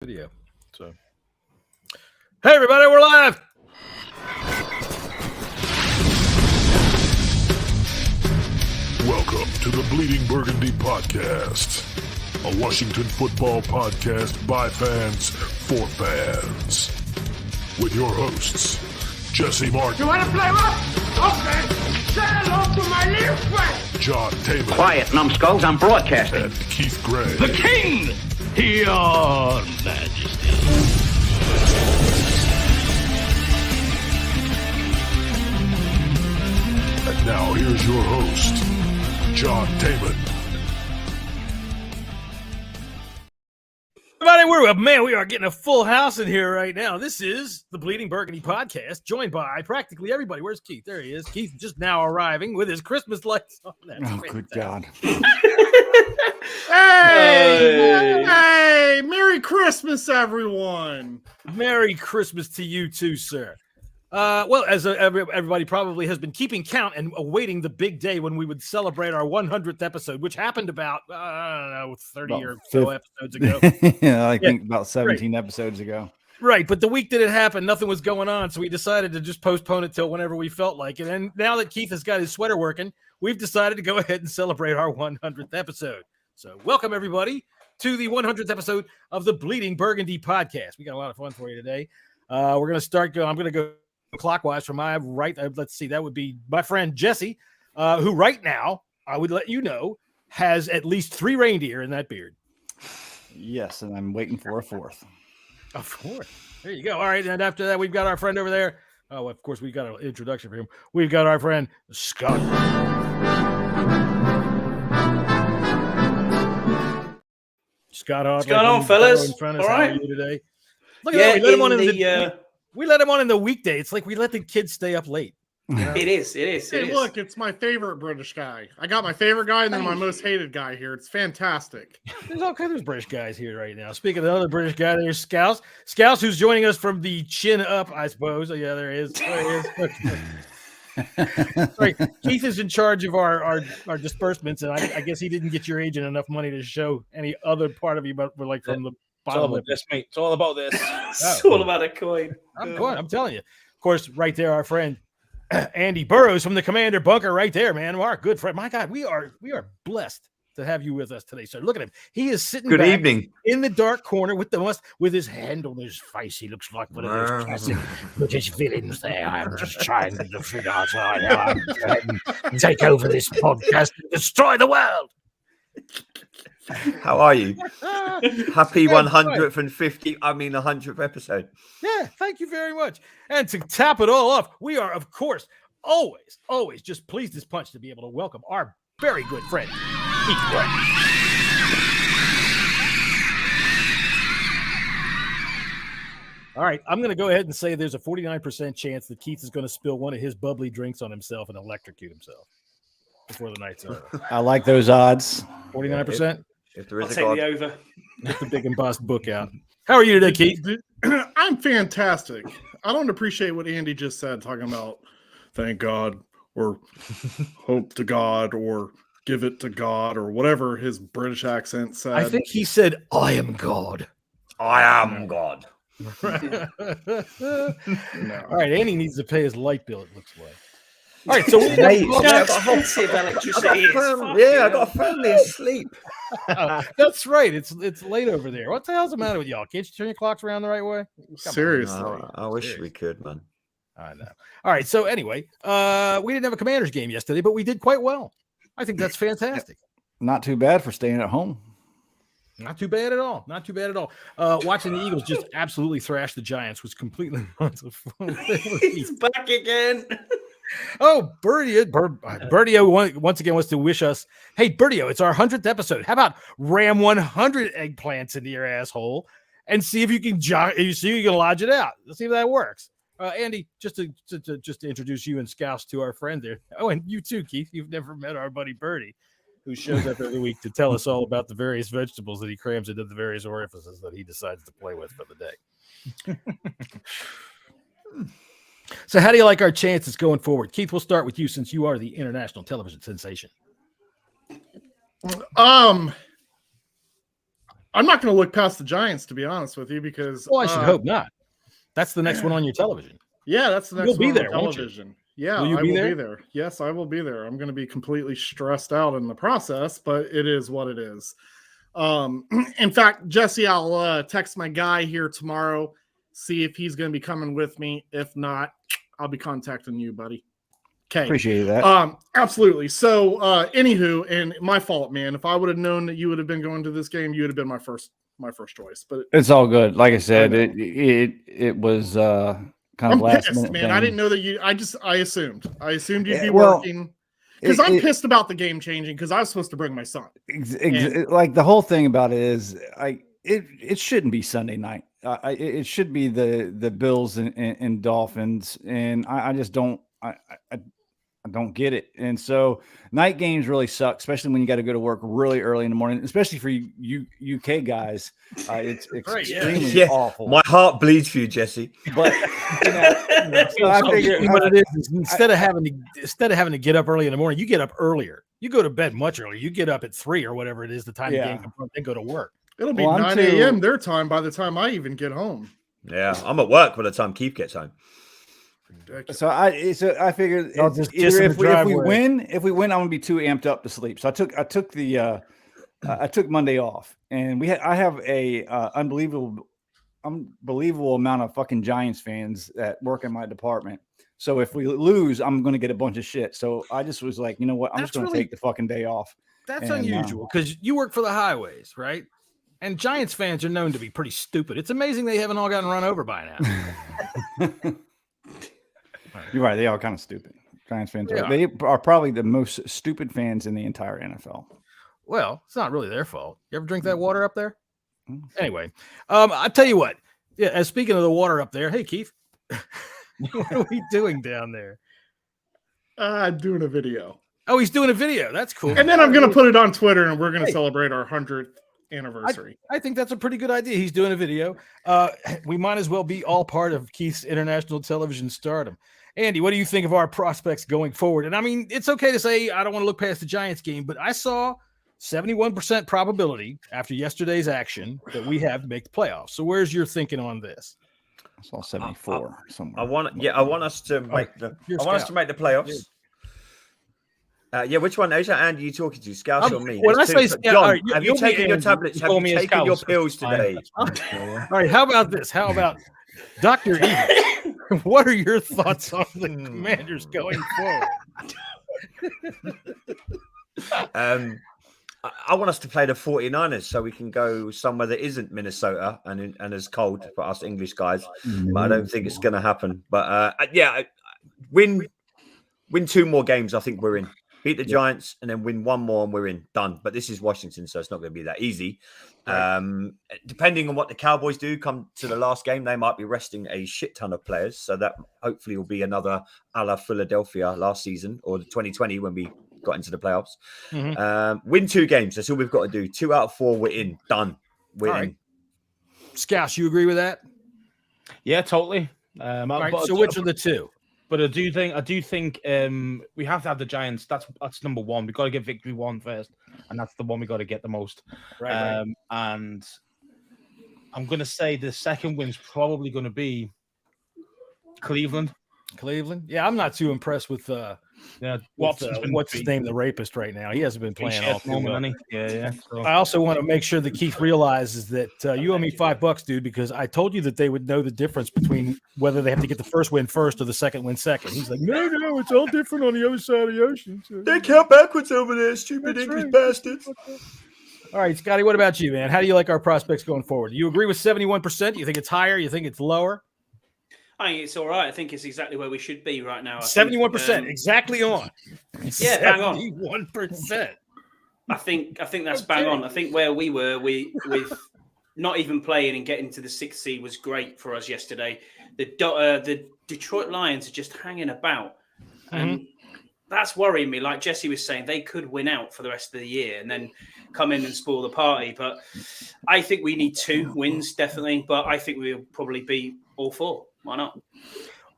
Video. So, hey everybody, we're live. Welcome to the Bleeding Burgundy podcast, a Washington football podcast by fans for fans, with your hosts Jesse Martin. You want to play what? Okay. Say hello to my little friend. John Taylor. Quiet, numbskulls, I'm broadcasting. And Keith Gray. The king, your majesty. And now here's your host, John Taylor. Everybody, we are getting a full house in here right now. This is the Bleeding Burgundy podcast, joined by practically everybody. Where's Keith? There he is. Keith just now arriving with his Christmas lights on. Good God. Hey, Merry Christmas, everyone. Merry Christmas to you too, sir. Well, as everybody probably has been keeping count and awaiting the big day when we would celebrate our 100th episode, which happened about, 30 or so episodes ago. Yeah, I think about 17 episodes ago. Right, but the week that it happened, nothing was going on, so we decided to just postpone it till whenever we felt like it. And now that Keith has got his sweater working, we've decided to go ahead and celebrate our 100th episode. So welcome, everybody, to the 100th episode of the Bleeding Burgundy podcast. We got a lot of fun for you today. We're going to start. I'm going to go clockwise from my right. Let's see. That would be my friend Jesse, who right now, I would let you know, has at least 3 reindeer in that beard. Yes, and I'm waiting for a fourth. A fourth. There you go. All right. And after that, we've got our friend over there. Oh, of course, we've got an introduction for him. We've got our friend Scott. Scott, what's going on, fellas? All right. How are you today? Look at that. We let him on we let him on in the weekday. It's like we let the kids stay up late. You know? It is. Hey, look, it's my favorite British guy. I got my favorite guy and then my most hated guy here. It's fantastic. There's all kinds of British guys here right now. Speaking of the other British guy, there's Scouse. Scouse, who's joining us from the chin up, I suppose. Oh, yeah, there he is. There he is. Sorry, Keith is in charge of our disbursements, and I guess he didn't get your agent enough money to show any other part of you, but we're like from the bottom of this, mate. It's all about this. It's Oh. all about a coin. I'm telling you. Of course, right there, our friend Andy Burrows from the Commander Bunker, right there, man. Our good friend. My God, we are blessed to have you with us today, sir. Look at him. He is sitting Good back evening. in the dark corner with his hand on his face. He looks like one of those classic British villains there. I'm just trying to figure out how I'm trying to take over this podcast and destroy the world. How are you? Happy Yeah, 100th and 100th episode. Yeah, thank you very much. And to tap it all off, we are, of course, always just pleased as punch to be able to welcome our very good friend, Keith Gray. All right, I'm going to go ahead and say there's a 49% chance that Keith is going to spill one of his bubbly drinks on himself and electrocute himself before the night's over. I like those odds. 49%? If there I'll is a take God. the over. Get the big embossed book out. How are you today, Keith? I'm fantastic. I don't appreciate what Andy just said, talking about thank God or hope to God or give it to God or whatever his British accent said. I think he said, I am God. I am God. All right, Andy needs to pay his light bill, it looks like. All right, so Mate, How expensive electricity is. I got a family asleep. that's right. It's late over there. What the hell's the matter with y'all? Can't you turn your clocks around the right way? Seriously. Oh, I wish we could, man. I know. All right, so anyway, we didn't have a Commanders game yesterday, but we did quite well. I think that's fantastic. Not too bad for staying at home. Not too bad at all. Not too bad at all. Watching the Eagles just absolutely thrash the Giants was completely He's back again. Oh, Bertio once again wants to wish us, hey, Bertio, it's our 100th episode. How about ram 100 eggplants into your asshole and see if you can lodge it out. Let's see if that works. Andy, just to introduce you and Scouse to our friend there. Oh, and you too, Keith. You've never met our buddy Bertie, who shows up every week to tell us all about the various vegetables that he crams into the various orifices that he decides to play with for the day. So how do you like our chances going forward? Keith, we'll start with you since you are the international television sensation. I'm not going to look past the Giants, to be honest with you, because Well, I should hope not. That's the next one on your television. Yeah, that's the next You'll be one there, on won't you? television. Yeah, Will you I be will there? be there. Yes, I will be there. I'm going to be completely stressed out in the process, but it is what it is. In fact, Jesse, I'll text my guy here tomorrow, see if he's going to be coming with me. If not, I'll be contacting you, buddy. Okay. Appreciate that. Absolutely. So, anywho, and my fault, man. If I would have known that you would have been going to this game, you would have been my first choice. But It's all good. Like I said, it was kind of I'm last pissed, minute man. thing. I didn't know that you. I assumed you'd be Well, working because I'm pissed about the game changing because I was supposed to bring my son. Like the whole thing about it is, it shouldn't be Sunday night. It should be the Bills and Dolphins, and I just don't. I don't get it. And so night games really suck, especially when you got to go to work really early in the morning, especially for you UK guys. It's extremely awful. My heart bleeds for you, Jesse. But so I figure what it is instead of having to get up early in the morning, you get up earlier. You go to bed much earlier. You get up at 3 or whatever it is, the time the game comes on, then go to work. It'll be 9 a.m. their time by the time I even get home. Yeah, I'm at work by the time Keith gets home. So I figured if we win, I'm gonna be too amped up to sleep. So I took Monday off, and I have a unbelievable amount of fucking Giants fans that work in my department. So if we lose, I'm gonna get a bunch of shit. So I just was like, you know what? I'm just gonna take the fucking day off. That's unusual because you work for the highways, right? And Giants fans are known to be pretty stupid. It's amazing they haven't all gotten run over by now. You're right. They are kind of stupid. Giants fans they are probably the most stupid fans in the entire NFL. Well, it's not really their fault. You ever drink that water up there? Anyway, I tell you what. Yeah, as speaking of the water up there, hey Keith, what are we doing down there? Doing a video. Oh, he's doing a video. That's cool. And then I'm going to put it on Twitter, and we're going to celebrate our 100th anniversary. I think that's a pretty good idea. He's doing a video. We might as well be all part of Keith's international television stardom. Andy, what do you think of our prospects going forward? And I mean, it's okay to say I don't want to look past the Giants game, but I saw 71% probability after yesterday's action that we have to make the playoffs. So where's your thinking on this? I saw 74 somewhere. I want us to make the playoffs. Which one? Is Andy you talking to? Scouse or me? When I say John, have you taken your tablets? Have you taken your pills today? All right, how about this? How about Dr. Evil? What are your thoughts on the Commanders going forward? I want us to play the 49ers so we can go somewhere that isn't Minnesota and is cold for us English guys. But I don't think it's going to happen. But win 2 more games. I think we're in. Beat the Giants and then win 1 more and we're in. Done. But this is Washington, so it's not going to be that easy. Right. Depending on what the Cowboys do come to the last game, they might be resting a shit ton of players. So that hopefully will be another a la Philadelphia last season or the 2020 when we got into the playoffs. Win 2 games. That's all we've got to do. 2 out of 4, we're in. Done. We're in. Scouse, you agree with that? Yeah, totally. All right, so which are the 2? But I do think we have to have the Giants. That's number 1. We've got to get victory 1 first, and that's the one we got to get the most. Right. And I'm going to say the second win's probably going to be Cleveland. Yeah, I'm not too impressed with what's his name, the rapist right now. He hasn't been playing all too well. Yeah. So. I also want to make sure that Keith realizes that you owe me $5, dude, because I told you that they would know the difference between whether they have to get the first win first or the second win second. He's like, no, it's all different on the other side of the ocean. So. They count backwards over there, stupid English bastards. All right, Scotty, what about you, man? How do you like our prospects going forward? Do you agree with 71%? You think it's higher? You think it's lower? I think it's all right. I think it's exactly where we should be right now. 71%, exactly on. Yeah, bang on. 71%. I think that's bang on. I think where we were, with not even playing and getting to the 6th seed was great for us yesterday. The Detroit Lions are just hanging about, and that's worrying me. Like Jesse was saying, they could win out for the rest of the year and then come in and spoil the party. But I think we need 2 wins, definitely. But I think we'll probably be all 4. Why not?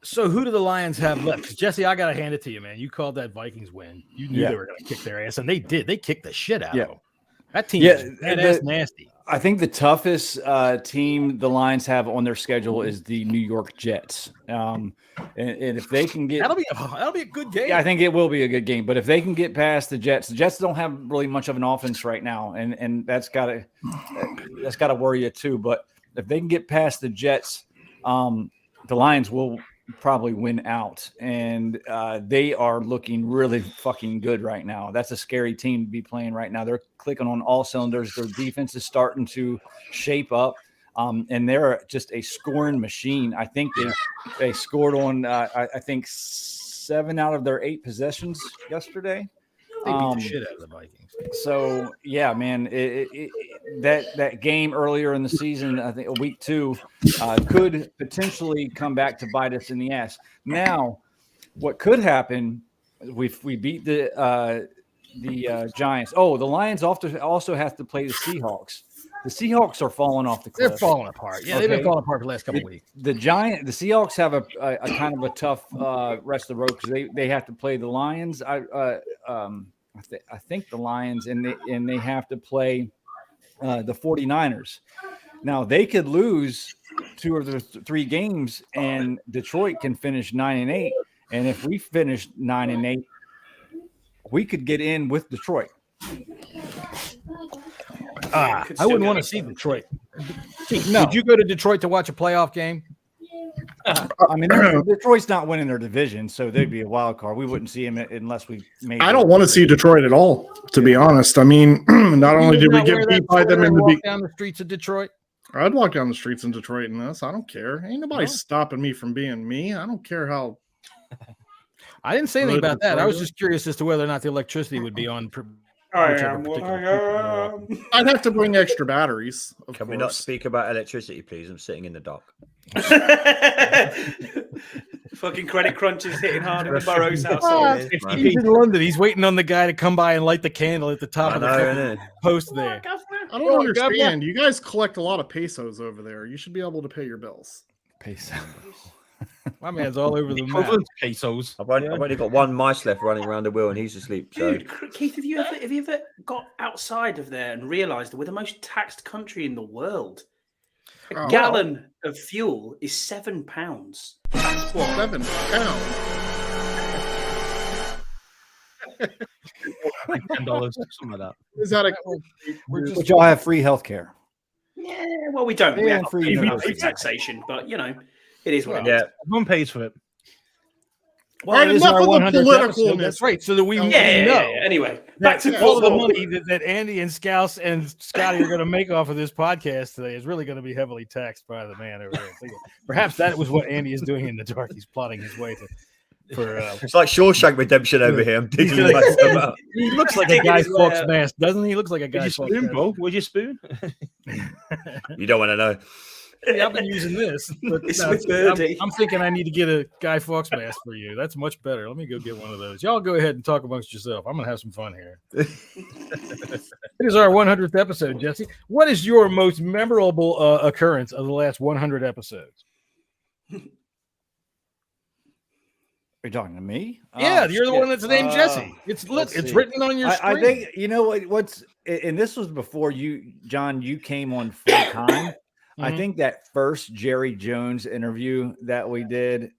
So who do the Lions have left? 'Cause Jesse, I got to hand it to you, man. You called that Vikings win. You knew they were going to kick their ass, and they did. They kicked the shit out of them. That team is nasty. I think the toughest team the Lions have on their schedule is the New York Jets. And if they can get that'll be a good game. Yeah, I think it will be a good game. But if they can get past the Jets don't have really much of an offense right now, and that's gotta worry you too. But if they can get past the Jets, the Lions will probably win out, and they are looking really fucking good right now. That's a scary team to be playing right now. They're clicking on all cylinders. Their defense is starting to shape up, and they're just a scoring machine. I think they scored on I think 7 out of their 8 possessions yesterday. They beat the shit out of the Vikings. So yeah, man, that game earlier in the season, I think week 2, could potentially come back to bite us in the ass. Now, what could happen? We beat the Giants. Oh, the Lions also have to play the Seahawks. The Seahawks are falling off the cliff. They're falling apart. Yeah, they've been falling apart the last couple of weeks. The Seahawks have a kind of a tough rest of the road because they have to play the Lions. I think the Lions and they have to play the 49ers. Now they could lose 2 of their 3 games, and Detroit can finish 9-8. And if we finish 9-8, we could get in with Detroit. I wouldn't want to see Detroit. No. Would you go to Detroit to watch a playoff game? I mean, Detroit's not winning their division, so they'd be a wild card. We wouldn't see him unless we made. I don't want to see Detroit at all, to be honest. I mean, not only did we get beat by them in the down the streets of Detroit, I'd walk down the streets in Detroit in this. I don't care. Ain't nobody stopping me from being me. I don't care how. I didn't say anything about that. I was just curious as to whether or not the electricity would be on. I'd have to bring extra batteries. Can we not speak about electricity, please? I'm sitting in the dock. Fucking credit crunch is hitting hard in the Burrows household. He's in London. He's waiting on the guy to come by and light the candle at the top of the post there. I don't understand. You guys collect a lot of pesos over there. You should be able to pay your bills. Pesos. My man's all over the map. Pesos. I've only got one mice left running around the wheel, and he's asleep. So. Dude, Keith, have you ever got outside of there and realised that we're the most taxed country in the world? A gallon of fuel is £7. That's what? £7. Like $10, something like that. Is that a? But y'all have free health care. Yeah, well, we don't. We have free taxation, but it is what it is. Everyone pays for it. Well, enough of the political. That's right. So that we know. Anyway, back to all the money that Andy and Scouse and Scotty are going to make off of this podcast today is really going to be heavily taxed by the man over there. Perhaps that was what Andy is doing in the dark. He's plotting his way to. It's like Shawshank Redemption over here. I'm digging he looks like a Guy Fawkes mask, doesn't he? He looks like a Guy Fawkes mask. Would you spoon? You don't want to know. Yeah, I've been using this. But I'm thinking I need to get a Guy Fawkes mask for you. That's much better. Let me go get one of those. Y'all go ahead and talk amongst yourself. I'm going to have some fun here. It is our 100th episode, Jesse. What is your most memorable occurrence of the last 100 episodes? Are you talking to me? Yeah, you're the one that's named Jesse. It's written on your screen. I think you know what's and this was before you, John. You came on full time. I think that first Jerry Jones interview that we did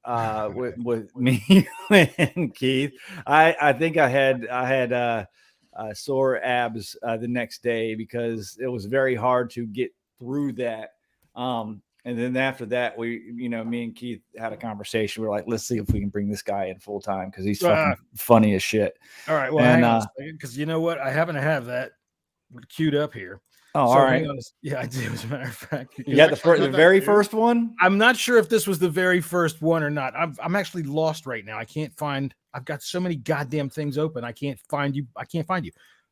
with me and Keith. I think I had sore abs the next day because it was very hard to get through that. And then after that, me and Keith had a conversation. We're like, let's see if we can bring this guy in full time because he's fucking funny as shit. All right. Well, hang on a second, because you know what? I happen to have that queued up here. Oh, so all right. Yeah, I do, as a matter of fact. You got the very first one? I'm not sure if this was the very first one or not. I'm actually lost right now. I can't find. I've got so many goddamn things open. I can't find you.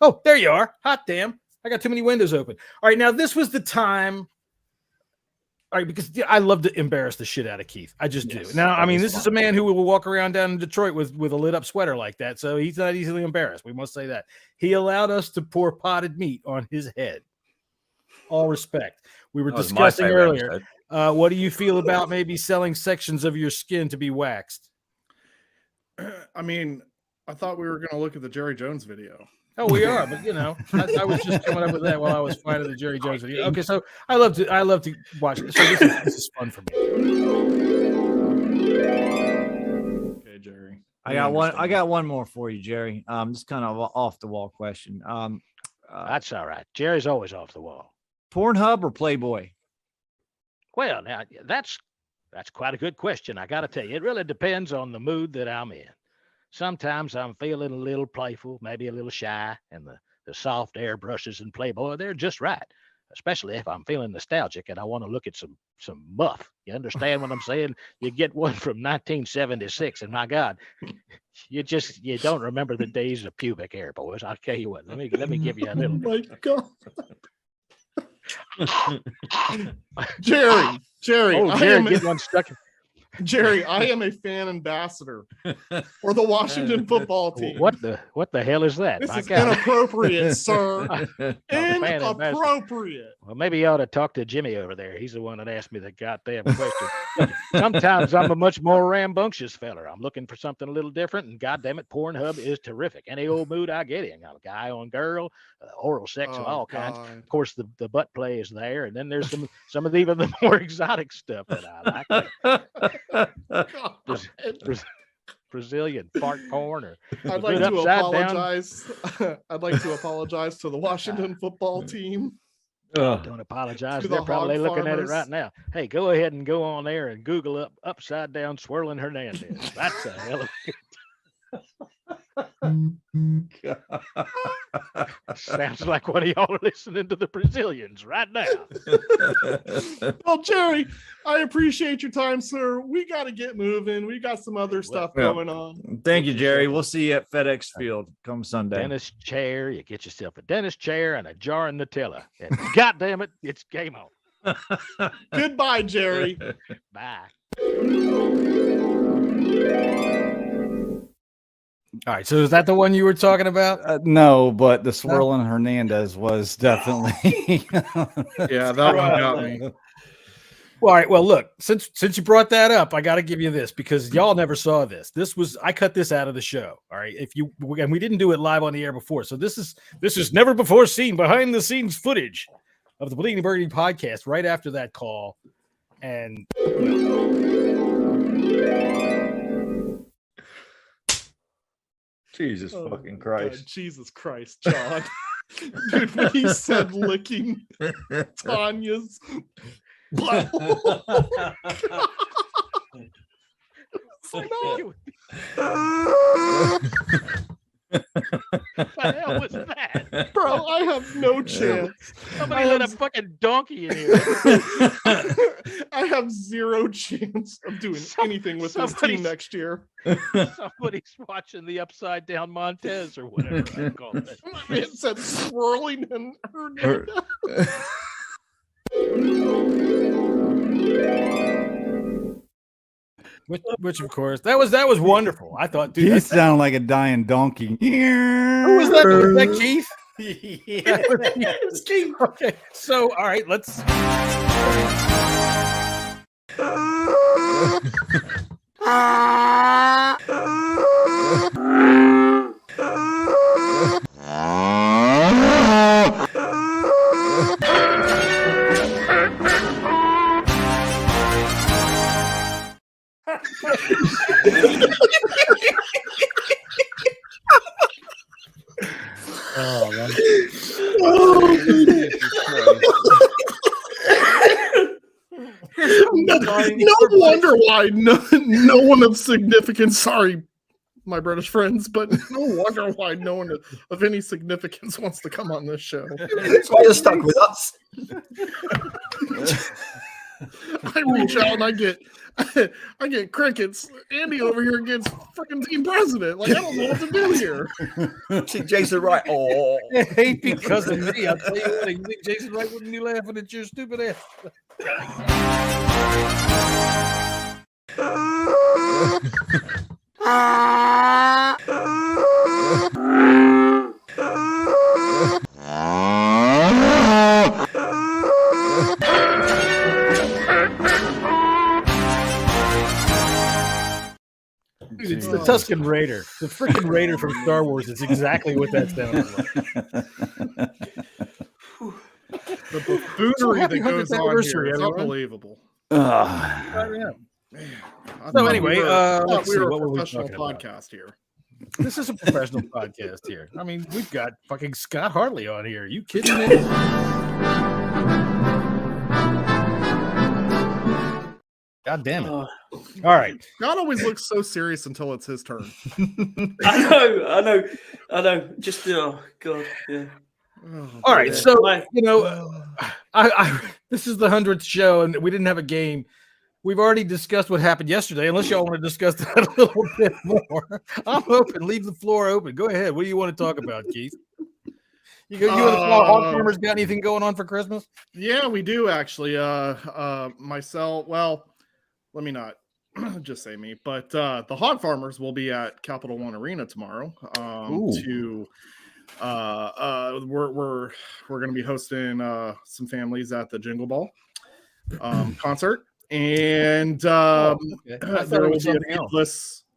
Oh, there you are. Hot damn. I got too many windows open. All right. Now, this was the time. All right, because I love to embarrass the shit out of Keith. I just do. Now, I mean, this is a man who will walk around down in Detroit with a lit up sweater like that, so he's not easily embarrassed. We must say that. He allowed us to pour potted meat on his head. All respect. We were discussing earlier. What do you feel about maybe selling sections of your skin to be waxed? I mean, I thought we were going to look at the Jerry Jones video. Oh, we are, but I was just coming up with that while I was finding the Jerry Jones video. Okay, so I love to watch it. So this is fun for me. Okay, Jerry. I got one more for you, Jerry. Just kind of off the wall question. That's all right. Jerry's always off the wall. Pornhub or Playboy? Well, now that's quite a good question. I got to tell you, it really depends on the mood that I'm in. Sometimes I'm feeling a little playful, maybe a little shy, and the soft airbrushes in Playboy, they're just right, especially if I'm feeling nostalgic and I want to look at some muff. You understand what I'm saying? You get one from 1976, and my God, you don't remember the days of pubic hair, boys. I'll tell you what. Let me give you a little. Oh my God. Jerry, Oh, Jerry, get one stuck. Jerry, I am a fan ambassador for the Washington football team. What the hell is that? This is inappropriate, sir. Inappropriate. Well, maybe you ought to talk to Jimmy over there. He's the one that asked me the goddamn question. Sometimes I'm a much more rambunctious feller. I'm looking for something a little different, and goddamn it, Pornhub is terrific. Any old mood I get in. I'm a guy on girl, oral sex of all kinds. Of course, the butt play is there, and then there's some of even the more exotic stuff that I like. Brazilian fart porn, or I'd like to apologize. I'd like to apologize to the Washington football team. Don't apologize. They're probably looking at it right now. Hey, go ahead and go on there and Google upside down swirling Hernandez. That's a hell of sounds like one of y'all are listening to the Brazilians right now. Well, Jerry, I appreciate your time, sir. We got to get moving. We got some other stuff going on. Thank you, Jerry. We'll see you at FedEx Field come Sunday. Dentist chair. You get yourself a dentist chair and a jar of Nutella. And God damn it, it's game on. Goodbye, Jerry. Bye. All right, so is that the one you were talking about? No, but the swirling Hernandez was definitely. Yeah, that one got me. Well, all right. Well, look, since you brought that up, I got to give you this because y'all never saw this. I cut this out of the show. All right, and we didn't do it live on the air before, so this is never before seen behind the scenes footage of the Bleeding and Burgundy podcast right after that call, and. Jesus fucking Christ. God, Jesus Christ, John. Dude, when he said licking Tanya's butthole. What the hell was that? Bro, I have no chance. Somebody let a fucking donkey in here. I have zero chance of doing anything with this team next year. Somebody's watching the Upside Down Montez or whatever I call it. It said swirling and Which of course that was wonderful. I thought, dude, You sound like a dying donkey. Who was that? Was that Keith? Yeah, it was Keith. Okay, so all right, let's. Oh, man. No wonder why no one of significance. Sorry, my British friends, but no wonder why no one of any significance wants to come on this show. That's why you're stuck with us. I reach out and I get crickets. Andy over here gets freaking team president. Like, I don't know what to do here. See Jason Wright. Oh, It ain't because of me. I'll tell you what. You think Jason Wright wouldn't be laughing at your stupid ass? the Tusken Raider, the freaking Raider from Star Wars. Is exactly what that sounds like. The buffoonery that goes on here is unbelievable. So anyway, let's see, what were we talking about? Podcast here. This is a professional podcast here. I mean, we've got fucking Scott Hartley on here. Are you kidding me? God damn it. All right. God always looks so serious until it's his turn. I know. Just, oh, God. Yeah. All right. So, this is the 100th show, and we didn't have a game. We've already discussed what happened yesterday. Unless y'all want to discuss that a little bit more, I'm open. Leave the floor open. Go ahead. What do you want to talk about, Keith? You and the hog farmers got anything going on for Christmas? Yeah, we do actually. Myself. Well, let me not just say me, but the hog farmers will be at Capital One Arena tomorrow. We're going to be hosting some families at the Jingle Ball concert. And there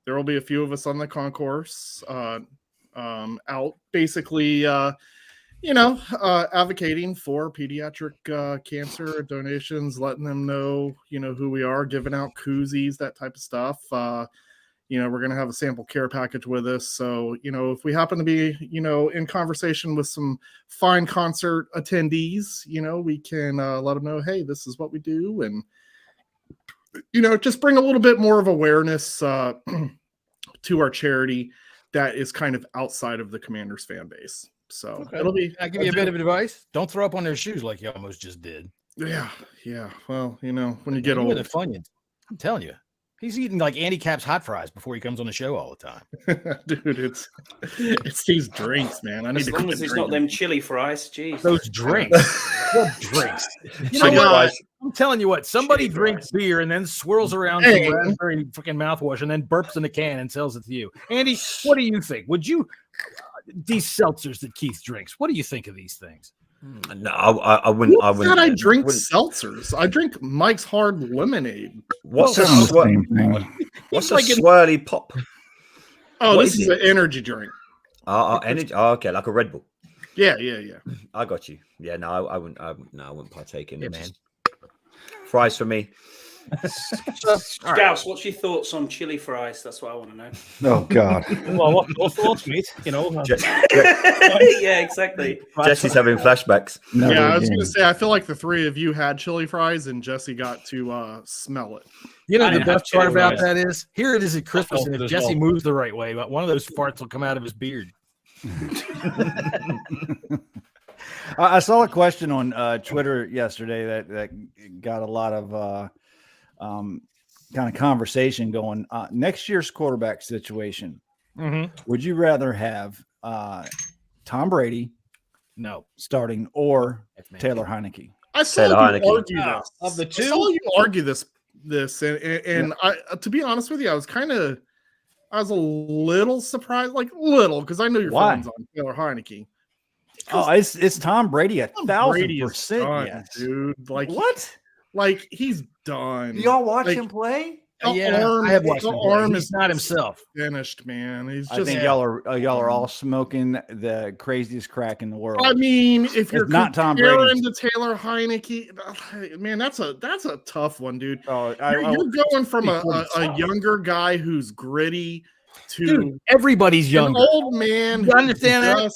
will be a few of us on the concourse out basically advocating for pediatric cancer donations, letting them know who we are, giving out koozies, that type of stuff. We're going to have a sample care package with us, so if we happen to be in conversation with some fine concert attendees, we can let them know, hey, this is what we do, and just bring a little bit more of awareness to our charity that is kind of outside of the Commanders fan base. So it'll be. I give you a bit of advice: don't throw up on their shoes like you almost just did. Yeah. Well, when you get old, Funyuns. I'm telling you, he's eating like Andy Capp's hot fries before he comes on the show all the time. Dude, it's these drinks, man. As long as it's not them chili fries, jeez. Those drinks, what drinks? I'm telling you what. Somebody drinks beer and then swirls around some raspberry freaking mouthwash and then burps in a can and sells it to you. Andy, what do you think? Would you these seltzers that Keith drinks? What do you think of these things? No, I wouldn't. I drink seltzers. I drink Mike's Hard Lemonade. What's a swirly pop? Oh, this is an energy drink. Energy. Oh, okay, like a Red Bull. Yeah. I got you. Yeah, no, I wouldn't. I wouldn't partake in it, man. Fries for me. Scouse, what's your thoughts on chili fries? That's what I want to know. Oh God. Well, what thoughts, mate? Yeah, exactly. Jesse's having flashbacks. I was going to say, I feel like the three of you had chili fries, and Jesse got to smell it. The best part about that is, here it is at Christmas, and if Jesse moves the right way, but one of those farts will come out of his beard. I saw a question on Twitter yesterday that got a lot of kind of conversation going. Next year's quarterback situation. Would you rather have Tom Brady starting or Taylor Heineke? I saw you argue this. Of the two, I saw you argue this, and I, to be honest with you, I was a little surprised, because I know your feelings on Taylor Heineke. Oh, it's Tom Brady 1,000%, yes, dude. What? Like, he's done. Y'all watch him play? I have watched him. Arm is not himself. Finished, man. I think y'all are all smoking the craziest crack in the world. I mean, if you're not Tom Brady to Taylor Heineke, man, that's a tough one, dude. Oh, you're going from a younger guy who's gritty to dude, everybody's younger. An old man. You understand that?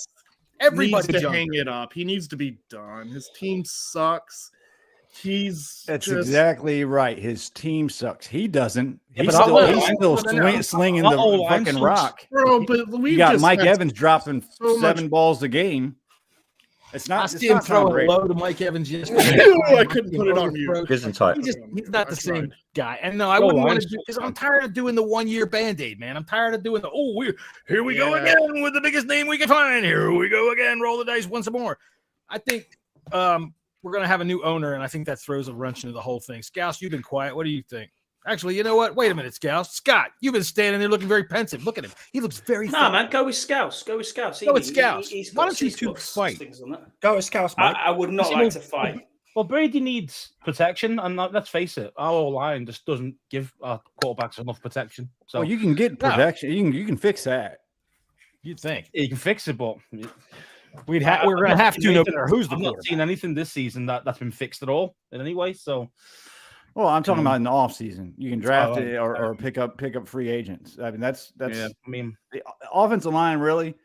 Everybody's needs to hang it up. He needs to be done. His team sucks. That's exactly right. His team sucks. He doesn't. He's still slinging the fucking rock, bro. But we got Mike Evans dropping 7 balls a game. It's not. I see him throwing low to Mike Evans yesterday. I couldn't put it on mute. He's not the same guy. And no, I wouldn't want to do because I'm tired of doing the 1-year Band-Aid, man. I'm tired of doing here we go again with the biggest name we can find. Here we go again. Roll the dice once more. I think we're going to have a new owner, and I think that throws a wrench into the whole thing. Scouse, you've been quiet. What do you think? Actually, you know what? Wait a minute, Scouse. Scott, you've been standing there looking very pensive. Look at him. He looks very man. Go with Scouse. Go with Scouse. Go with Scouse. Why don't you two fight? Go with Scouse, Mike. I would not like to fight. Well, Brady needs protection, and let's face it, our line just doesn't give our quarterbacks enough protection. So you can get protection. You can fix that. You'd think you can fix it, but we're going to have to no matter who's the I've not seen anything this season that's been fixed at all in any way. So, well, I'm talking about in the off season. You can draft it or pick up free agents. I mean, that's. Yeah, I mean, the offensive line really.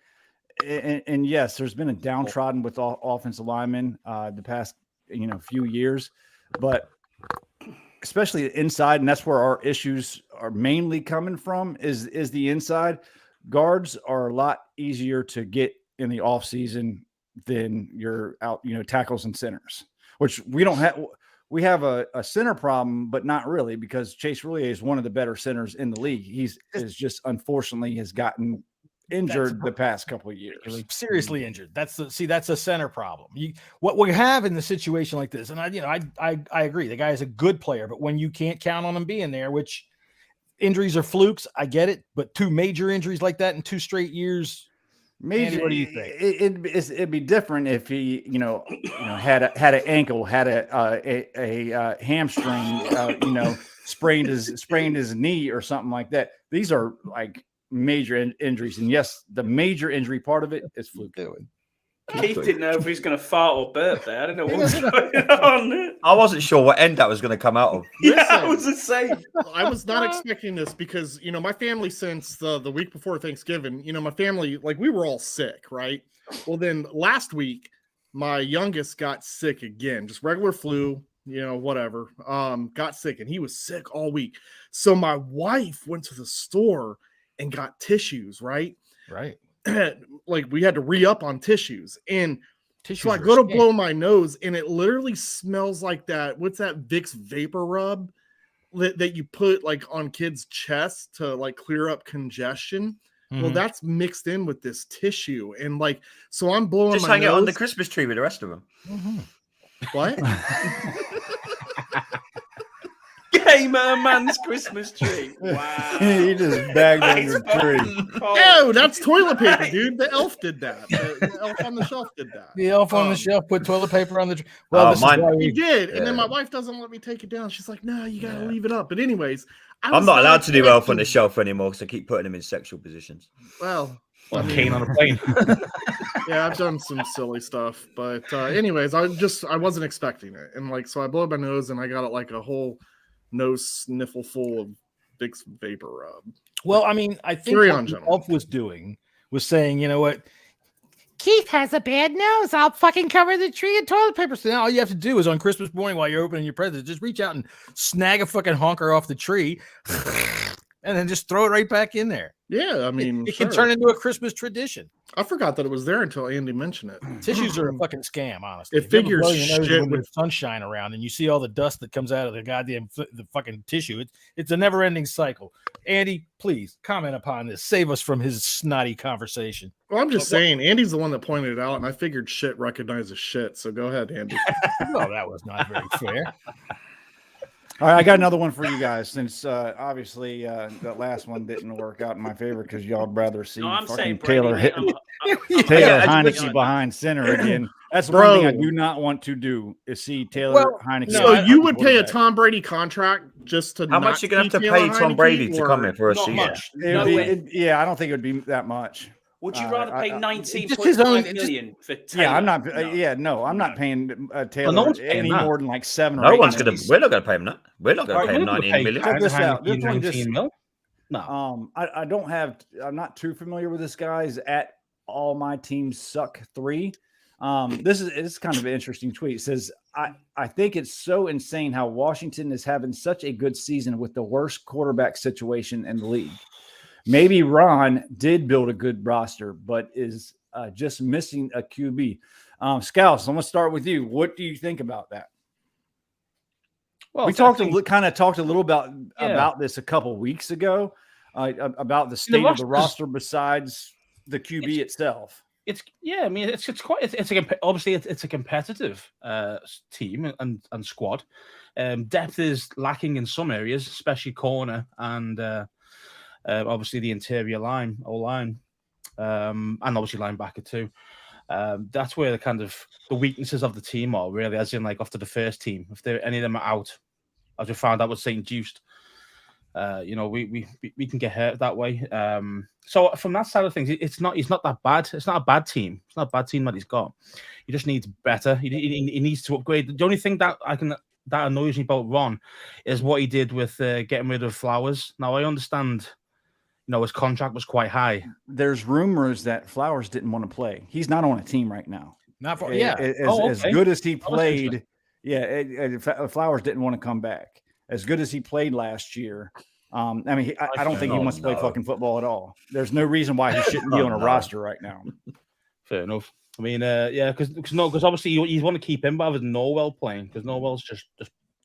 And yes, there's been a downtrodden with offensive linemen the past few years, but especially inside, and that's where our issues are mainly coming from. Is the inside guards are a lot easier to get in the off season than your out tackles and centers, which we don't have. We have a center problem, but not really, because Chase Roulier is one of the better centers in the league. Is just unfortunately has gotten injured the past couple of years. Seriously injured. That's a center problem. What we have in the situation like this, and I agree, the guy is a good player, but when you can't count on him being there, which injuries are flukes, I get it, but 2 major injuries like that in 2 straight years. Andy, what do you think? It'd be different if he, had an ankle, had a hamstring, sprained his knee or something like that. These are like major injuries, and yes, the major injury part of it is fluke. Keith didn't know if he was going to fart or burp there. I don't know what's going on. I wasn't sure what end that was going to come out of. Yeah, I was the same. I was not expecting this because, my family, since the week before Thanksgiving, my family, like, we were all sick, right? Well, then last week, my youngest got sick again, just regular flu, whatever. Got sick, and he was sick all week. So my wife went to the store and got tissues, right? Right. Like, we had to re-up on tissues, and so I go to blow my nose, and it literally smells like that. What's that Vicks vapor rub that you put like on kids' chests to like clear up congestion? Mm-hmm. Well, that's mixed in with this tissue, and like, so I'm blowing. Just my hang nose. it on the Christmas tree with the rest of them. Mm-hmm. What? Gamer man's Christmas tree. Wow. He just bagged on your tree. Oh, that's toilet paper, dude. The elf did that. The elf on the shelf did that. The elf on the shelf put toilet paper on the tree. Well, he did. And then my wife doesn't let me take it down. She's like, no, you got to leave it up. But anyways, I'm not allowed to do elf on the shelf anymore because I keep putting them in sexual positions. Well, Kane on a plane. Yeah, I've done some silly stuff. But anyways, I wasn't expecting it. And like, so I blew my nose and I got it like a whole nose sniffle full of Vicks vapor rub. Well, I mean, I think what the elf was doing was saying, you know what? Keith has a bad nose. I'll fucking cover the tree in toilet paper. So now all you have to do is on Christmas morning while you're opening your presents, just reach out and snag a fucking honker off the tree and then just throw it right back in there. Yeah, I mean, it can turn into a Christmas tradition. I forgot that it was there until Andy mentioned it. Tissues are a fucking scam, honestly. It figures shit when there's sunshine around and you see all the dust that comes out of the goddamn the fucking tissue. It's a never-ending cycle. Andy, please comment upon this. Save us from his snotty conversation. Well, I'm just saying, Andy's the one that pointed it out, and I figured shit recognizes shit. So go ahead, Andy. Well, that was not very fair. All right, I got another one for you guys. Since obviously that last one didn't work out in my favor because y'all'd rather see fucking Taylor Heineke behind center again. That's one thing I do not want to do is see Taylor Heineke. So you would pay a Tom Brady contract just to how much you gonna have to pay Tom Brady to come in for a season? Yeah, I don't think it would be that much. Would you rather pay 19.5 million for Taylor? Yeah, I'm not. I'm not paying Taylor any more than like 7 or 8. No one's gonna. We're not gonna pay him that. We're not gonna pay him 19 million. Check this out. This one just, no. I don't have. I'm not too familiar with this guy. Is at All My Teams Suck 3. This is kind of an interesting tweet. It says, I think it's so insane how Washington is having such a good season with the worst quarterback situation in the league. Maybe Ron did build a good roster, but is just missing a QB. Scouts, I'm going to start with you. What do you think about that? Well, we talked a little about this a couple weeks ago, about the state of the roster besides the QB itself. Obviously it's a competitive team and squad. Depth is lacking in some areas, especially corner and obviously the interior line, O-line, and obviously linebacker too. That's where the weaknesses of the team are really, as in like after the first team, if any of them are out, as we found out with St. Juiced, we can get hurt that way. So from that side of things, he's not that bad. It's not a bad team. It's not a bad team that he's got. He just needs better. He needs to upgrade. The only thing that annoys me about Ron is what he did with getting rid of Flowers. Now I understand, his contract was quite high. There's rumors that Flowers didn't want to play. He's not on a team right now. Not for as good as he played. Flowers didn't want to come back. As good as he played last year. I don't think he wants to play fucking football at all. There's no reason why he shouldn't be on a roster right now. Fair enough. I mean, because obviously you want to keep him rather than Norwell playing, because Norwell's just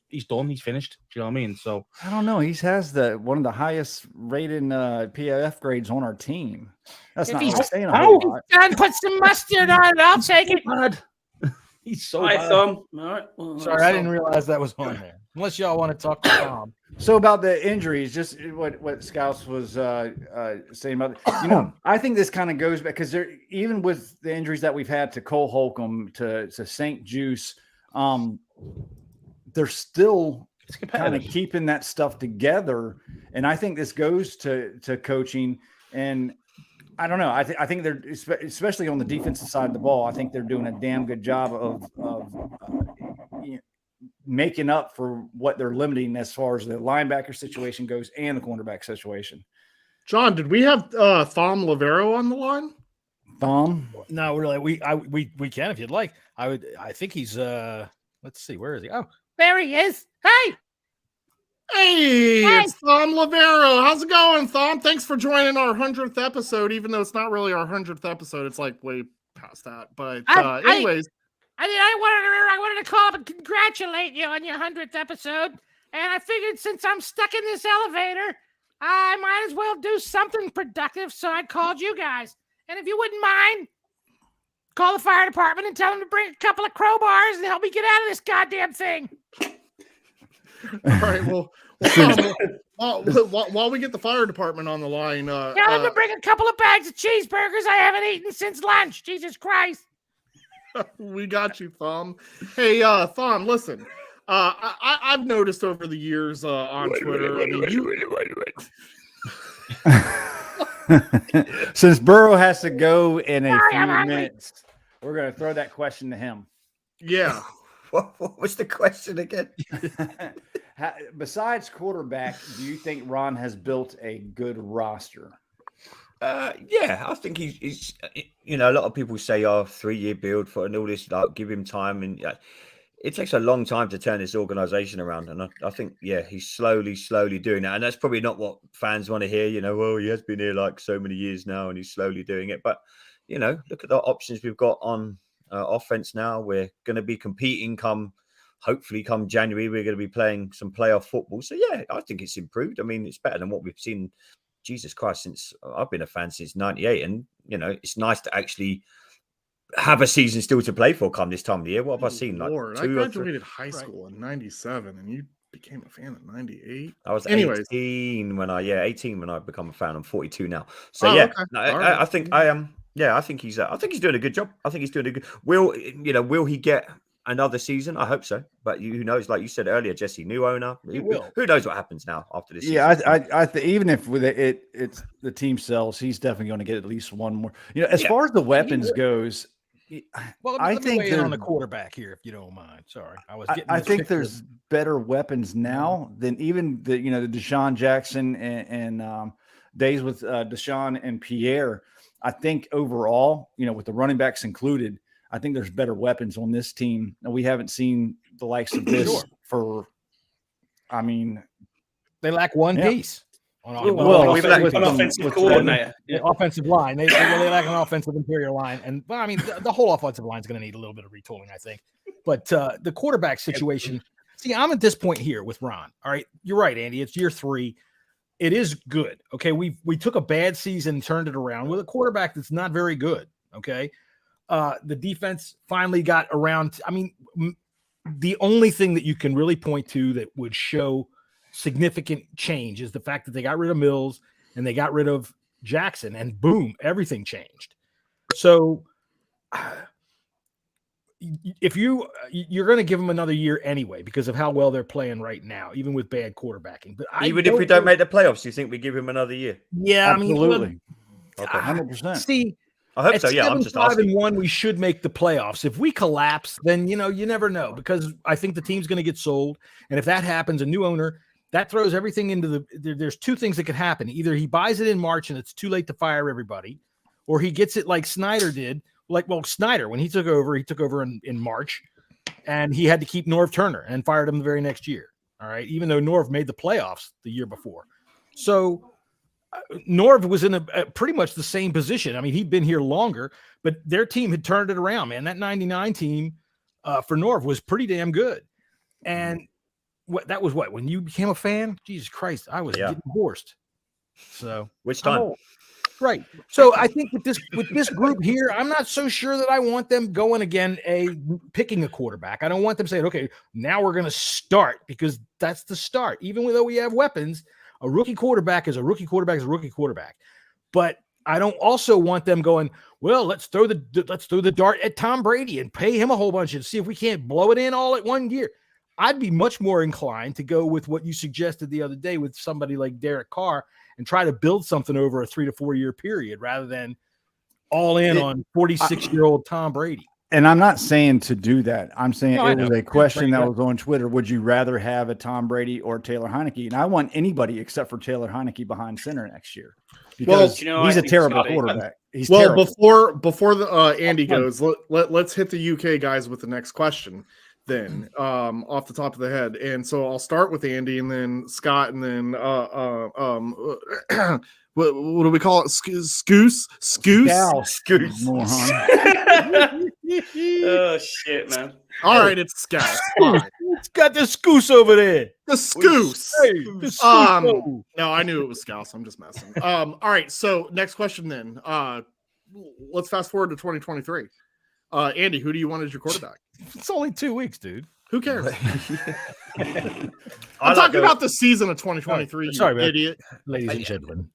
he's done, he's finished. Do you know what I mean? So I don't know. He has one of the highest rated PAF grades on our team. That's not really saying a whole lot. And put some mustard on it. I'll take it. He's so bad. Thumb. All right. Well, sorry, I didn't realize that was on there. Unless y'all want to talk to Tom. So about the injuries, just what Scouts was saying about it. I think this kind of goes back because even with the injuries that we've had to Cole Holcomb, to St. Juice, they're still kind of keeping that stuff together. And I think this goes to coaching. And I don't know. I think they're, especially on the defensive side of the ball, I think they're doing a damn good job of making up for what they're limiting as far as the linebacker situation goes and the cornerback situation. John, did we have Thom Lavero on the line? Thom? No, really. We can if you'd like. I think he's let's see, where is he? Oh, there he is. Hey, it's Thom Lavero. How's it going, Thom? Thanks for joining our 100th episode, even though it's not really our 100th episode. It's like way past that. But anyways. I wanted to call up and congratulate you on your 100th episode. And I figured since I'm stuck in this elevator, I might as well do something productive. So I called you guys. And if you wouldn't mind, call the fire department and tell them to bring a couple of crowbars and help me get out of this goddamn thing. All right. Well, while we get the fire department on the line, tell them to bring a couple of bags of cheeseburgers I haven't eaten since lunch. Jesus Christ. We got you, Thom. Hey, Thom, listen. I've noticed over the years on Twitter. Since Burrow has to go in a few minutes, we're going to throw that question to him. Yeah. What was the question again? Besides quarterback, do you think Ron has built a good roster? Yeah, I think he's a lot of people say, 3-year build and all this, like, give him time. And it takes a long time to turn this organization around. And I think, he's slowly doing that. And that's probably not what fans want to hear, well, he has been here like so many years now and he's slowly doing it. But, look at the options we've got on offense now. We're going to be competing hopefully come January, we're going to be playing some playoff football. So, I think it's improved. I mean, it's better than what we've seen. Jesus Christ, since I've been a fan since 98, and it's nice to actually have a season still to play for come this time of the year. What have I seen? Like I graduated high school in 97 and you became a fan in 98. I was 18 when I become a fan. I'm 42 now. So okay. I think I am. I think he's doing a good job. I think he's doing a good. Will he get another season? I hope so. But who knows? Like you said earlier, Jesse, new owner. Who knows what happens now after this? Yeah, season? Even if with it's the team sells, he's definitely going to get at least one more. As far as the weapons goes, I think they're on the quarterback here, if you don't mind. Sorry, I think there's better weapons now than even the Deshaun Jackson and days with Deshaun and Pierre. I think overall, with the running backs included, I think there's better weapons on this team. And we haven't seen the likes of this they lack one piece. Offensive coordinator. Offensive line. They lack an offensive interior line. And the whole offensive line is going to need a little bit of retooling, I think. But the quarterback situation, see, I'm at this point here with Ron. All right. You're right, Andy. It's year 3. It is good. Okay. We took a bad season and turned it around with a quarterback that's not very good. Okay. The defense finally got around. The only thing that you can really point to that would show significant change is the fact that they got rid of Mills and they got rid of Jackson, and boom, everything changed. So if you're going to give them another year anyway because of how well they're playing right now, even with bad quarterbacking. But even if we don't make the playoffs, do you think we give him another year? Yeah, absolutely. Okay. 100%. See, I hope so. Yeah, I'm just asking. 7-5-1, we should make the playoffs. If we collapse, then you never know, because I think the team's going to get sold, and if that happens, a new owner, that throws everything into there's two things that could happen. Either he buys it in March and it's too late to fire everybody, or he gets it like Snyder did. Snyder, when he took over in March, and he had to keep Norv Turner and fired him the very next year. All right, even though Norv made the playoffs the year before. So Norv was in a pretty much the same position. I mean, he'd been here longer, but their team had turned it around, man. That 99 team for Norv was pretty damn good. And when you became a fan? Jesus Christ, I was getting divorced. So which time? Right. So I think with this group here, I'm not so sure that I want them going again, picking a quarterback. I don't want them saying, okay, now we're going to start, because that's the start. Even though we have weapons, a rookie quarterback is a rookie quarterback is a rookie quarterback. But I don't also want them going, well, let's throw the dart at Tom Brady and pay him a whole bunch and see if we can't blow it in all at one year. I'd be much more inclined to go with what you suggested the other day with somebody like Derek Carr and try to build something over a 3 to 4 year period rather than all in on 46-year-old Tom Brady. And I'm not saying to do that. I'm saying it was a question that Brady. was on Twitter. Would you rather have a Tom Brady or Taylor Heineke? And I want anybody except for Taylor Heineke behind center next year, because he's a terrible quarterback. He's terrible. Before the Andy goes, let's hit the UK guys with the next question. Then off the top of the head, and so I'll start with Andy, and then Scott, and then what do we call it? Scoose. Oh shit, man! All right, it's Scouse. It's got the Scoose over there. The Scoose. Hey, the Scoose. No, I knew it was Scouse. I'm just messing. All right, so next question then. Let's fast forward to 2023. Andy, who do you want as your quarterback? It's only 2 weeks, dude. Who cares? I'm talking about the season of 2023. Sorry, man. Idiot. Ladies and gentlemen,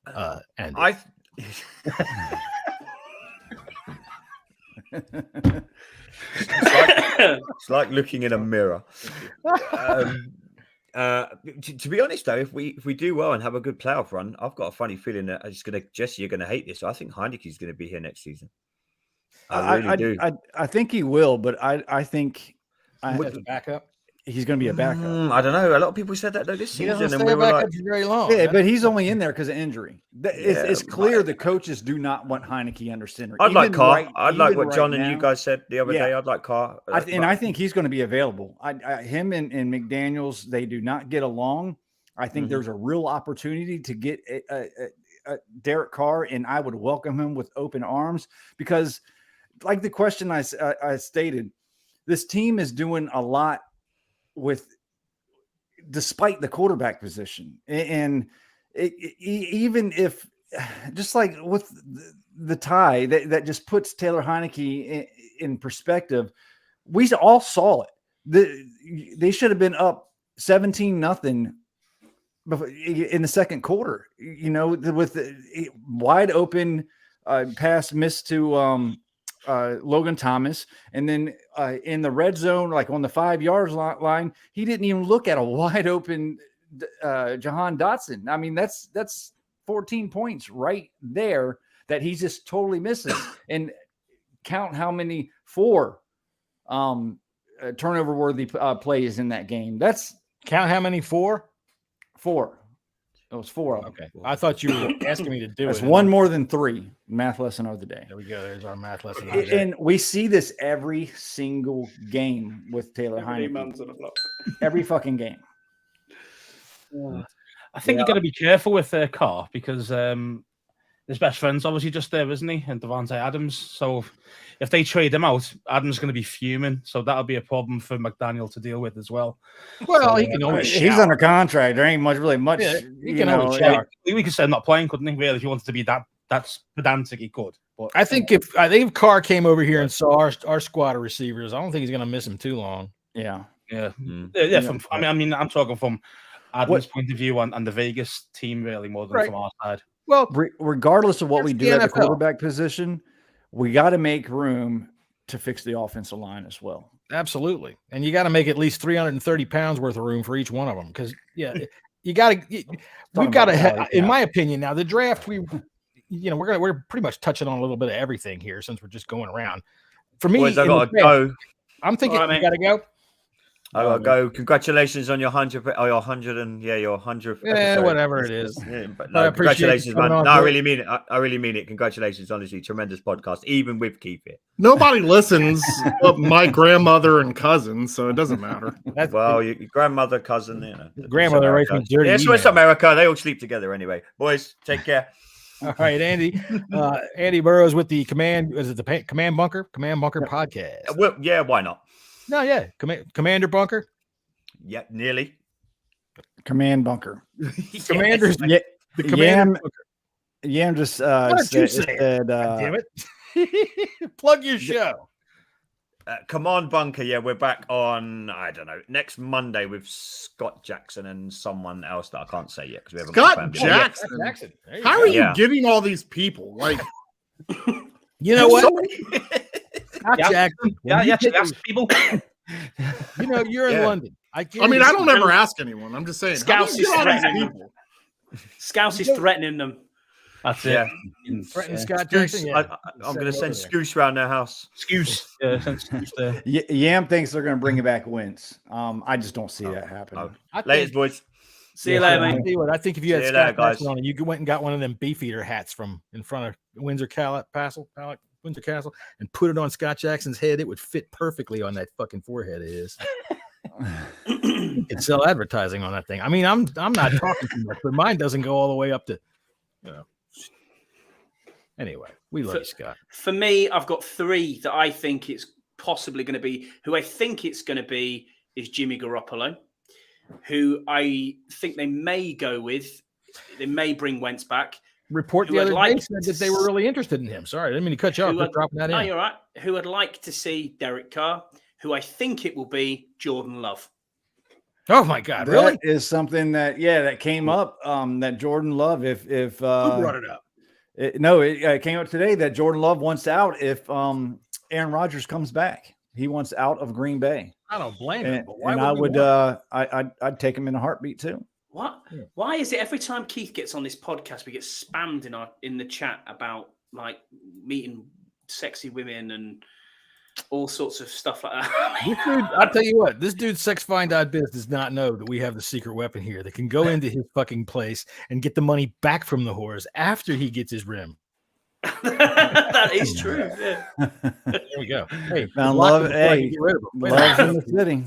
Andy. It's like looking in a mirror. To be honest, though, if we do well and have a good playoff run, I've got a funny feeling that Jesse, you're gonna hate this. I think Heineke's going to be here next season. I really do. I think he will, but I think with the backup, he's going to be a backup. I don't know. A lot of people said that though this season, and we were like, very long. Yeah, but he's only in there because of injury. It's clear the coaches do not want Heineke under center. I'd like Carr. I'd like what John and you guys said the other day. I'd like Carr. I think he's going to be available. Him and McDaniels, they do not get along. I think there's a real opportunity to get Derek Carr, and I would welcome him with open arms, because like the question I stated, this team is doing a lot despite the quarterback position. And even if, just like with the tie that just puts Taylor Heineke in perspective, we all saw it. They should have been up 17-0 in the second quarter, with the wide open pass missed to Logan Thomas, and then in the red zone, like on the 5-yard line, he didn't even look at a wide open Jahan Dotson. I mean, that's 14 points right there that he's just totally missing. And count how many 4 turnover worthy plays in that game. Count how many 4? 4. It was 4 of them. Okay. I thought you were asking me to do That's it. one more than 3. Math lesson of the day. There we go. There's our math lesson. And we see this every single game with Taylor Heineke. Every fucking game. I think you got to be careful with Carr, because his best friend's obviously just there, isn't he? And Devontae Adams. So if they trade him out, Adams is going to be fuming. So that'll be a problem for McDaniel to deal with as well. Well, he can always shout. He's under contract. There ain't really much. Yeah, he can always shout. We could say not playing, couldn't he? Really, if he wanted to be that's pedantic, he could. But I think if Carr came over here and saw our squad of receivers, I don't think he's going to miss him too long. Yeah. I mean, I'm talking from Adam's point of view and the Vegas team, really, more than from our side. Well, regardless of what we do at the NFL. quarterback position, we got to make room to fix the offensive line as well. Absolutely. And you got to make at least 330 pounds worth of room for each one of them. Because you got to, we've got to, in my opinion, now the draft, we're pretty much touching on a little bit of everything here since we're just going around. For me, boys, I gotta go. I'm thinking you got to go. I gotta go. Congratulations on your 100th. Your 100th. Yeah, whatever it is. Yeah, but no, congratulations, man. No, I really mean it. I really mean it. Congratulations, honestly, tremendous podcast. Even with Keith here, nobody listens but my grandmother and cousin, so it doesn't matter. Your grandmother, cousin, grandmother raised me dirty. Yeah, it's America. They all sleep together anyway. Boys, take care. All right, Andy. Andy Burrows with the Command. Is it the Command Bunker? Command Bunker podcast. Well, yeah, why not? No, yeah. Commander Bunker? Yeah, nearly. Command Bunker. Commanders. Yeah, the Commander Bunker. Yam just said damn it. Plug your show. Command Bunker. Yeah, we're back on, I don't know, next Monday with Scott Jackson and someone else that I can't say yet because we haven't Scott Jackson. How are you getting all these people? Like, you know what? Scott Jackson. Ask people. You're in London. I mean, I don't ever ask anyone. I'm just saying. Scouse is threatening them. Scouse is threatening them. That's it. Threatening Scott Jackson. I'm going to send Scoose around their house. Scoose. Yam thinks they're going to bring it back wins. I just don't see that happening. Ladies, boys. See you later, mate. I think if you had Scott Jackson on and you went and got one of them Beefeater hats from in front of Windsor Castle, and put it on Scott Jackson's head, it would fit perfectly on that fucking forehead of his. You could sell advertising on that thing. I mean, I'm not talking too much, but mine doesn't go all the way up to, Anyway, we love you, Scott. For me, I've got three that I think it's possibly going to be. Who I think it's going to be is Jimmy Garoppolo, who I think they may go with. They may bring Wentz back. Report the other day said that they were really interested in him. Sorry, I didn't mean to cut you off. Dropping that in. No, you're right. Who I'd like to see Derek Carr, who I think it will be Jordan Love. Oh my God, really? That is something that came up. That Jordan Love, if who brought it up? It came up today that Jordan Love wants out if Aaron Rodgers comes back. He wants out of Green Bay. I don't blame him. But why and I would, I'd take him in a heartbeat too. What? Why is it every time Keith gets on this podcast, we get spammed in the chat about like meeting sexy women and all sorts of stuff like that? This dude, I'll tell you what, this dude SexFind.biz does not know that we have the secret weapon here that can go into his fucking place and get the money back from the whores after he gets his rim. That is true. Yeah. There we go. Hey, love in the city.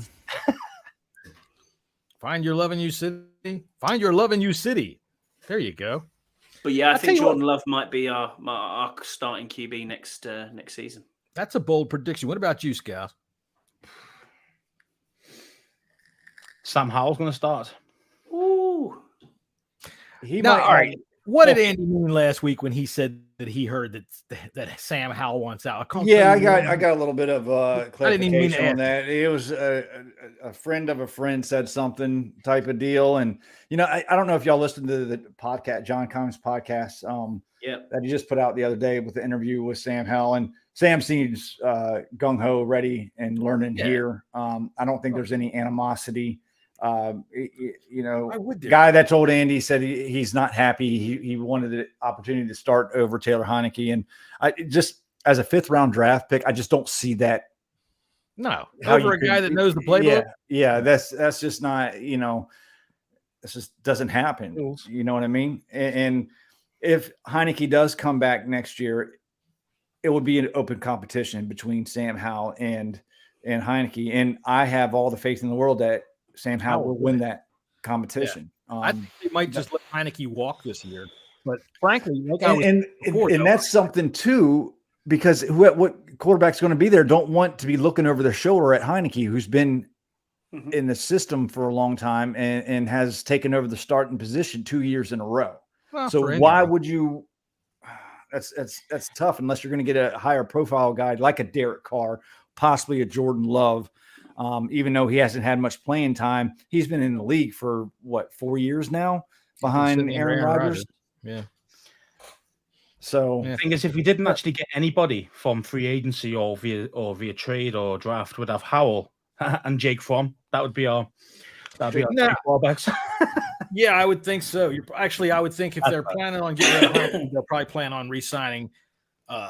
Find your love in you city. Find your love in you city. There you go. But yeah, I think Jordan Love might be our starting QB next season. That's a bold prediction. What about you, Scout? Sam Howell's going to start. Ooh. All right. What did Andy mean last week when he said that he heard that Sam Howell wants out? I got a little bit of clarification on that. It was a friend of a friend said something type of deal, and I don't know if y'all listened to the podcast, John Collins' podcast, that he just put out the other day with the interview with Sam Howell, and Sam seems gung ho, ready, and learning here. I don't think there's any animosity. Guy that told Andy said he's not happy. He wanted the opportunity to start over Taylor Heineke, and I just as a 5th round draft pick, I just don't see that. No, over a guy that knows the playbook. Yeah, that's just not. This just doesn't happen. You know what I mean? And if Heineke does come back next year, it would be an open competition between Sam Howell and Heineke, and I have all the faith in the world that Sam Howell will win that competition. Yeah. I think they might just let Heineke walk this year. But frankly, that's something too, because what quarterback's going to be there don't want to be looking over their shoulder at Heineke, who's been in the system for a long time and has taken over the starting position 2 years in a row. Well, so why would you? That's tough unless you're going to get a higher profile guy like a Derek Carr, possibly a Jordan Love. Even though he hasn't had much playing time, he's been in the league for 4 years now behind Aaron Rodgers. Yeah. So the thing is, if we didn't actually get anybody from free agency or via trade or draft, we'd have Howell and Jake Fromm. That would be our three quarterbacks. Yeah, I would think so. I would think if they're planning on getting rid of Heineke, they'll probably plan on re-signing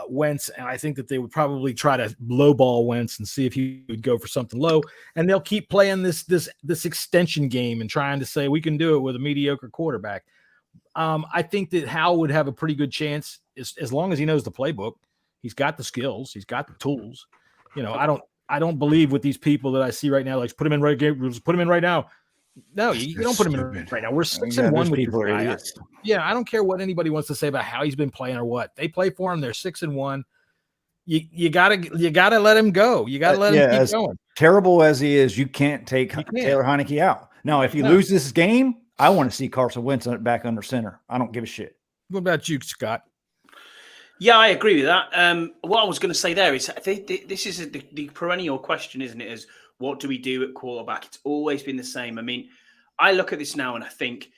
Wentz, and I think that they would probably try to lowball Wentz and see if he would go for something low. And they'll keep playing this extension game and trying to say we can do it with a mediocre quarterback. I think that Hal would have a pretty good chance as long as he knows the playbook. He's got the skills. He's got the tools. I don't believe with these people that I see right now, like put him in right now. No, you don't put him in right now. We're 6-1 with people. Yeah, I don't care what anybody wants to say about how he's been playing or what. They play for him. They're 6-1. You gotta let him go. You gotta let him keep going. Terrible as he is, you can't take Taylor Heineke out. Now, if he loses this game, I want to see Carson Wentz back under center. I don't give a shit. What about you, Scott? Yeah, I agree with that. What I was going to say there is this is the perennial question, isn't it? Is what do we do at quarterback? It's always been the same. I mean, I look at this now and I think,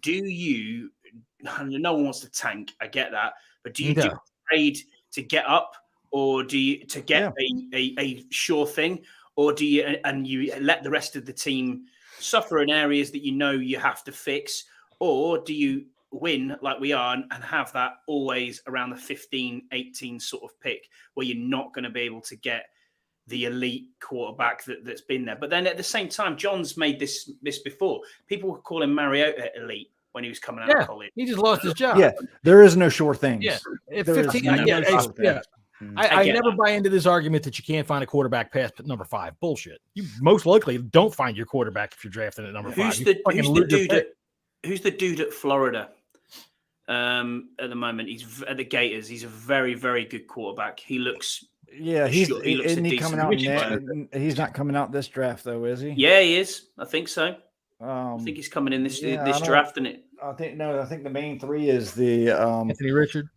no one wants to tank. I get that. But do you do trade to get up, or do you to get a sure thing, or do you and you let the rest of the team suffer in areas that you have to fix, or do you win like we are and have that always around the 15, 18 sort of pick where you're not going to be able to get the elite quarterback that's been there? But then at the same time, John's made this before. People were calling Mariota elite when he was coming out of college. He just lost his job. Yeah, there is no sure things. Yeah, 15. I never buy into this argument that you can't find a quarterback past number 5. Bullshit. You most likely don't find your quarterback if you're drafting at number 5. Who's the dude at Florida? At the moment, he's at the Gators. He's a very, very good quarterback. He looks. Yeah, he's coming out. He's not coming out this draft, though, is he? Yeah, he is. I think so. I think he's coming in this draft, isn't it? I think the main 3 is the Anthony Richard.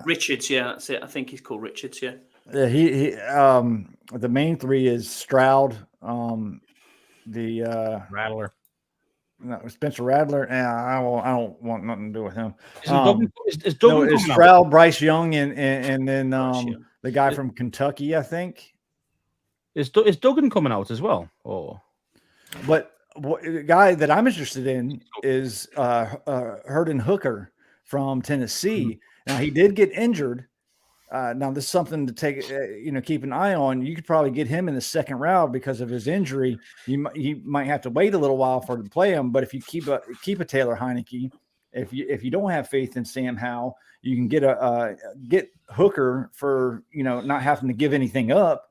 Richards, yeah, that's it. I think he's called Richards. Yeah. Yeah, he the main 3 is Stroud, the Rattler. No, Spencer Rattler. I don't want nothing to do with him. It's Stroud, Bryce Young, and then the guy from Kentucky, I think. Is Duggan coming out as well? Or but the guy that I'm interested in is Herndon Hooker from Tennessee. Now he did get injured. Now this is something to take, keep an eye on. You could probably get him in the second round because of his injury. You might have to wait a little while for to play him. But if you keep a Taylor Heineke, if you don't have faith in Sam Howell, you can get Hooker for not having to give anything up.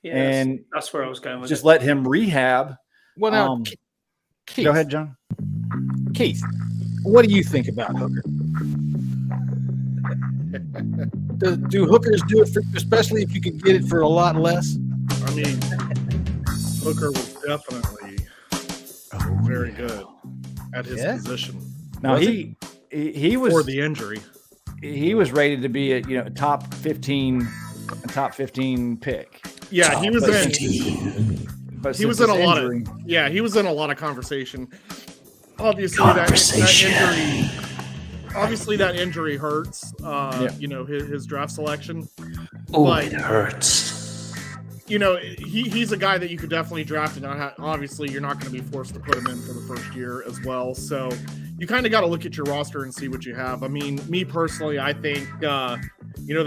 Yeah, and that's where I was going with just let him rehab. Well, now, Keith, go ahead, John. Keith, what do you think about Hooker? Do hookers do it for you, especially if you can get it for a lot less? I mean, Hooker was definitely very good at his position. Now he was for the injury. He was rated to be a top 15 pick. Yeah, he was in. But he was in a lot of. Yeah, he was in a lot of conversation. Obviously, that injury. Obviously, that injury hurts. His draft selection. Oh, it hurts. He's a guy that you could definitely draft, and obviously, you're not going to be forced to put him in for the first year as well. So, you kind of got to look at your roster and see what you have. I mean, me personally, I think they're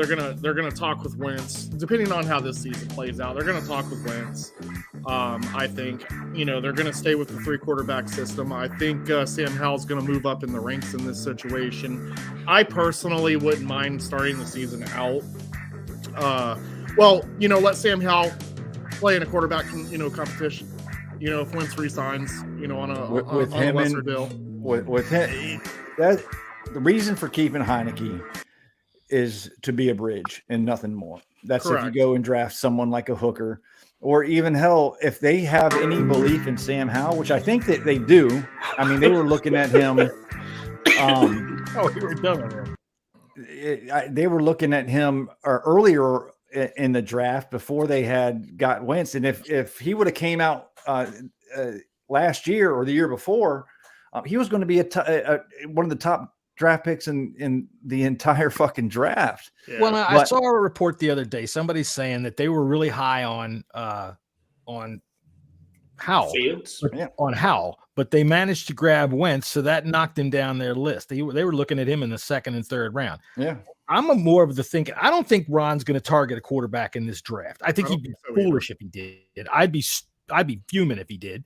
gonna talk with Wentz, depending on how this season plays out. They're gonna talk with Wentz. I think they're gonna stay with the 3 quarterback system. I think Sam Howell's gonna move up in the ranks in this situation. I personally wouldn't mind starting the season out. Let Sam Howell play in a quarterback competition. If Wentz resigns, on a lesser deal. With him, that the reason for keeping Heineke is to be a bridge and nothing more. That's correct. If you go and draft someone like a Hooker, or even hell, if they have any belief in Sam Howell, which I think that they do. I mean, they were looking at him. You were done with him. They were looking at him earlier in the draft before they had got Wentz, and if he would have came out last year or the year before. He was going to be one of the top draft picks in the entire fucking draft. Yeah. Well, I saw a report the other day. Somebody's saying that they were really high on Howell, Fields. on Howell, but they managed to grab Wentz, so that knocked him down their list. They were looking at him in the second and third round. Yeah. I'm more of the thinking. I don't think Ron's going to target a quarterback in this draft. I think he'd be foolish if he did. I'd be fuming if he did.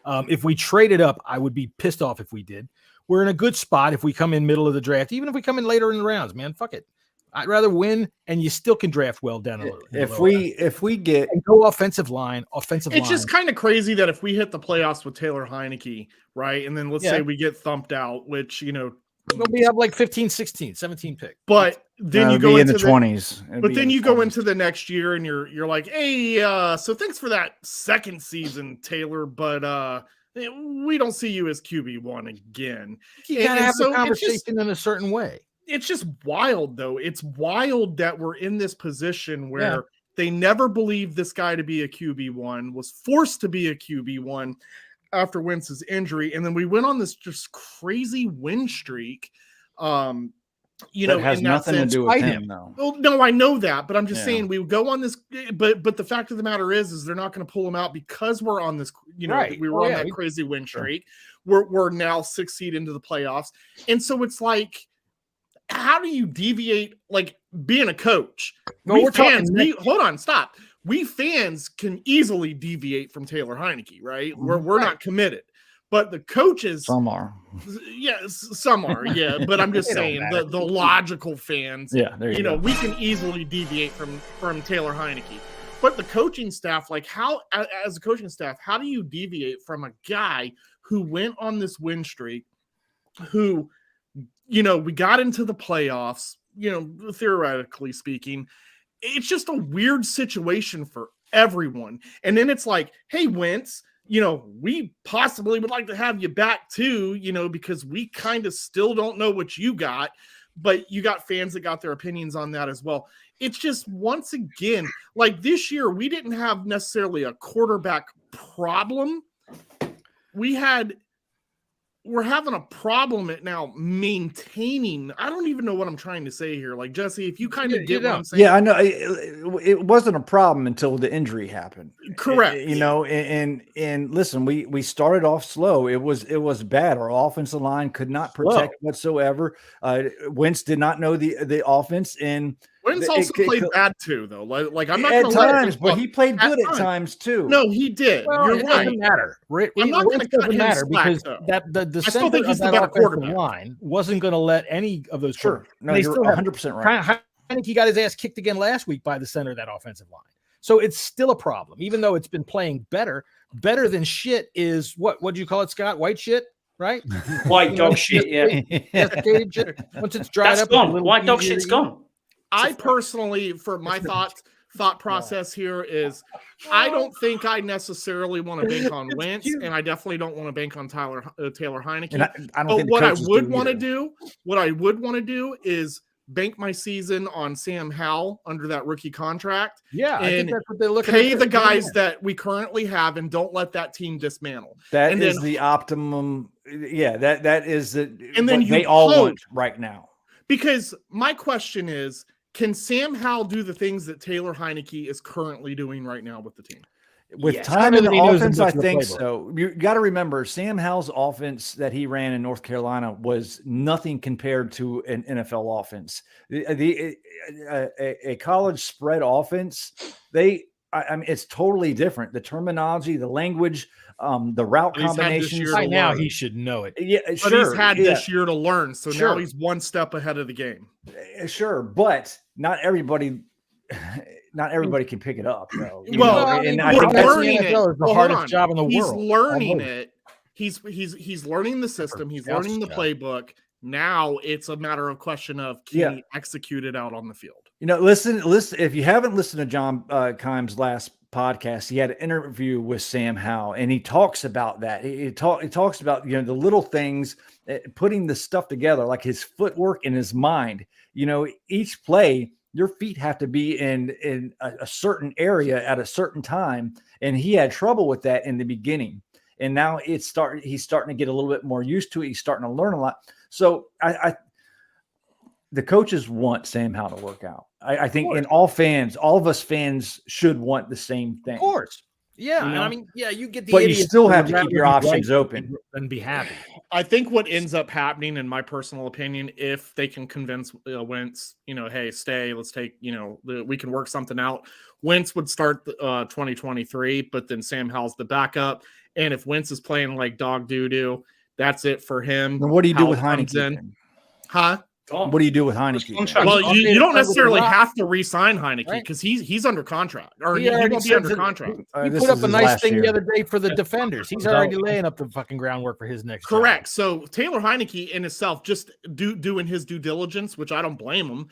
If we traded up, I would be pissed off if we did. We're in a good spot if we come in middle of the draft, even if we come in later in the rounds, man. Fuck it. I'd rather win, and you still can draft well down the road. If we get and go offensive line, it's just kind of crazy that if we hit the playoffs with Taylor Heineke, right, and then let's say we get thumped out, which we have like 15, 16, 17 pick. But then you go into the 20s. But then you go into the next year and you're like, hey, so thanks for that second season, Taylor, but we don't see you as QB1 again. You gotta have a conversation in a certain way. It's just wild, though. It's wild that we're in this position where they never believed this guy to be a QB1, was forced to be a QB1 after Wentz's injury, and then we went on this just crazy win streak. That has nothing to do with him, though. Well, no, I know that, but I'm just saying we would go on this. But the fact of the matter is they're not going to pull him out because we're on this. We were on that crazy win streak. We're now 6 seed into the playoffs, and so it's like, how do you deviate? Like being a coach, hold on, stop. We fans can easily deviate from Taylor Heineke, right? We're not committed, but the coaches, some are. Some are, But I'm just saying the logical fans, we can easily deviate from Taylor Heineke. But the coaching staff, like as a coaching staff, how do you deviate from a guy who went on this win streak, who, we got into the playoffs, theoretically speaking. It's just a weird situation for everyone. And then it's like, hey, Wentz, we possibly would like to have you back too, because we kind of still don't know what you got, but you got fans that got their opinions on that as well. It's just, once again, like this year, we didn't have necessarily a quarterback problem. We're having a problem at now maintaining. I don't even know what I'm trying to say here. Like, Jesse, if you kind of get what I'm saying. Yeah, I know. It wasn't a problem until the injury happened. Correct. And listen, we started off slow. It was bad. Our offensive line could not protect whatsoever. Wentz did not know the offense, and Wentz also played bad too, though. Like I'm not at times, but he played good at times too. No, he did. Well, You're right. Doesn't matter. I'm not going to cut him matter slack, because though. the I still think he's the better quarterback. Line wasn't going to let any of those. Sure, no, you're 100% right. I think he got his ass kicked again last week by the center of that offensive line. So it's still a problem, even though it's been playing better. Better than shit is what do you call it, Scott? White shit, right? White dog shit, yeah. Once it's dried up, gone. White dog shit's gone. I personally, for my thought process here is, I don't think I necessarily want to bank on Wentz, and I definitely don't want to bank on Taylor Heineke. I don't think what I would want to do is bank my season on Sam Howell under that rookie contract. Yeah, and I think that's what they're looking pay at. the guys that we currently have, and don't let that team dismantle. That is the optimum. Yeah, that is the. And then they all want right now. Because my question is, can Sam Howell do the things that Taylor Heineke is currently doing right now with the team? With time in the offense, I think so. You got to remember, Sam Howell's offense that he ran in North Carolina was nothing compared to an NFL offense. A college spread offense, I mean, it's totally different. The terminology, the language, the route combinations. By now, he should know it. Yeah, but sure. He's had this year to learn, so now he's one step ahead of the game. Sure, but not everybody can pick it up, though. Well, and I think learning it is the hardest job in the world. He's learning it. He's learning the system. He's learning the playbook. Now it's a matter of question of can he execute it out on the field. Listen. If you haven't listened to John Keim's last podcast, he had an interview with Sam Howell, and he talks about that. He talks about the little things, putting the stuff together, like his footwork and his mind. Each play, your feet have to be in a certain area at a certain time, and he had trouble with that in the beginning. And now he's starting to get a little bit more used to it. He's starting to learn a lot. So the coaches want Sam Howell to work out. I think in all of us fans should want the same thing. Of course. Yeah. You know? And I mean, yeah, you get the But you still have to keep your options open and be happy. I think what ends up happening, in my personal opinion, if they can convince Wentz, hey, stay, let's take, we can work something out. Wentz would start 2023, but then Sam Howell's the backup. And if Wentz is playing like dog doo-doo, that's it for him. Then what do you do with Heineke? Huh? What do you do with Heineke? Well, you don't necessarily have to re-sign Heineke because he's under contract, or he won't be under contract. He put up a nice thing the other day for the defenders. He's already laying up the fucking groundwork for his next. Correct. Job. So Taylor Heineke in itself, just doing his due diligence, which I don't blame him.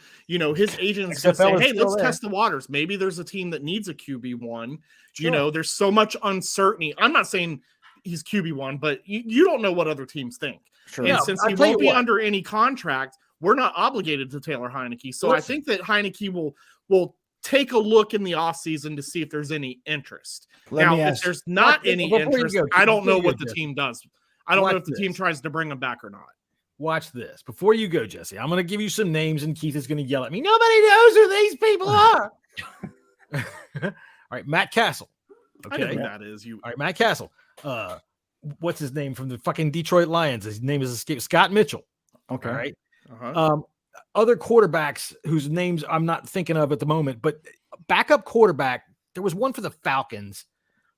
His agent's going to say, "Hey, let's test the waters. Maybe there's a team that needs a QB1." Sure. There's so much uncertainty. I'm not saying he's QB1, but you don't know what other teams think. Sure. And since he won't be under any contract, we're not obligated to Taylor Heineke. So I think that Heineke will take a look in the offseason to see if there's any interest. If there's not any interest, I don't know what the team does. I don't know if the team tries to bring him back or not. Watch this. Before you go, Jesse, I'm going to give you some names, and Keith is going to yell at me. Nobody knows who these people are. All right, Matt Castle. Okay, I know who that is. All right, Matt Castle. What's his name from the fucking Detroit Lions? His name is Scott Mitchell. Okay, all right. Uh-huh. Other quarterbacks whose names I'm not thinking of at the moment, but backup quarterback, there was one for the Falcons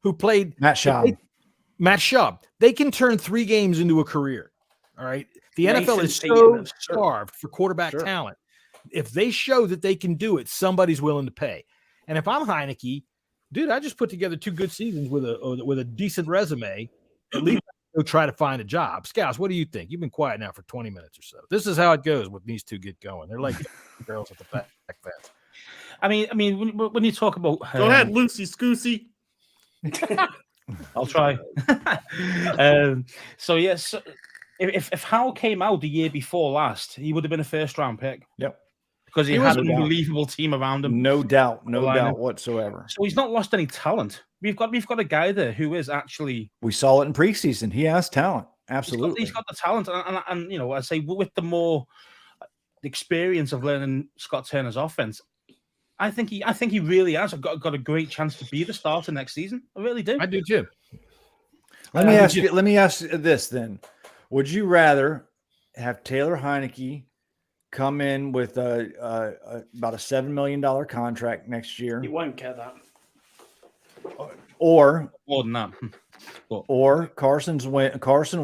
who played Matt Schaub. They can turn 3 games into a career. All right. The NFL is so starved for quarterback talent. If they show that they can do it, somebody's willing to pay. And if I'm Heineke, dude, I just put together 2 good seasons with a decent resume. At least go try to find a job. Scouts, what do you think? You've been quiet now for 20 minutes or so. This is how it goes when these 2 get going. They're like girls at the back fence. I mean, when you talk about go ahead, Lucy Scoosy. I'll try. So yes, if Howell came out the year before last, he would have been a first-round pick. Yep. Because he had an unbelievable team around him. No doubt whatsoever. So he's not lost any talent. We've got a guy there who is actually. We saw it in preseason. He has talent. Absolutely, he's got the talent, and I say with the more experience of learning Scott Turner's offense, I think he really has got a great chance to be the starter next season. I really do. I do too. Let me ask you this then: would you rather have Taylor Heineke come in with about a $7 million contract next year? He won't get that. Or more than that. Or Carson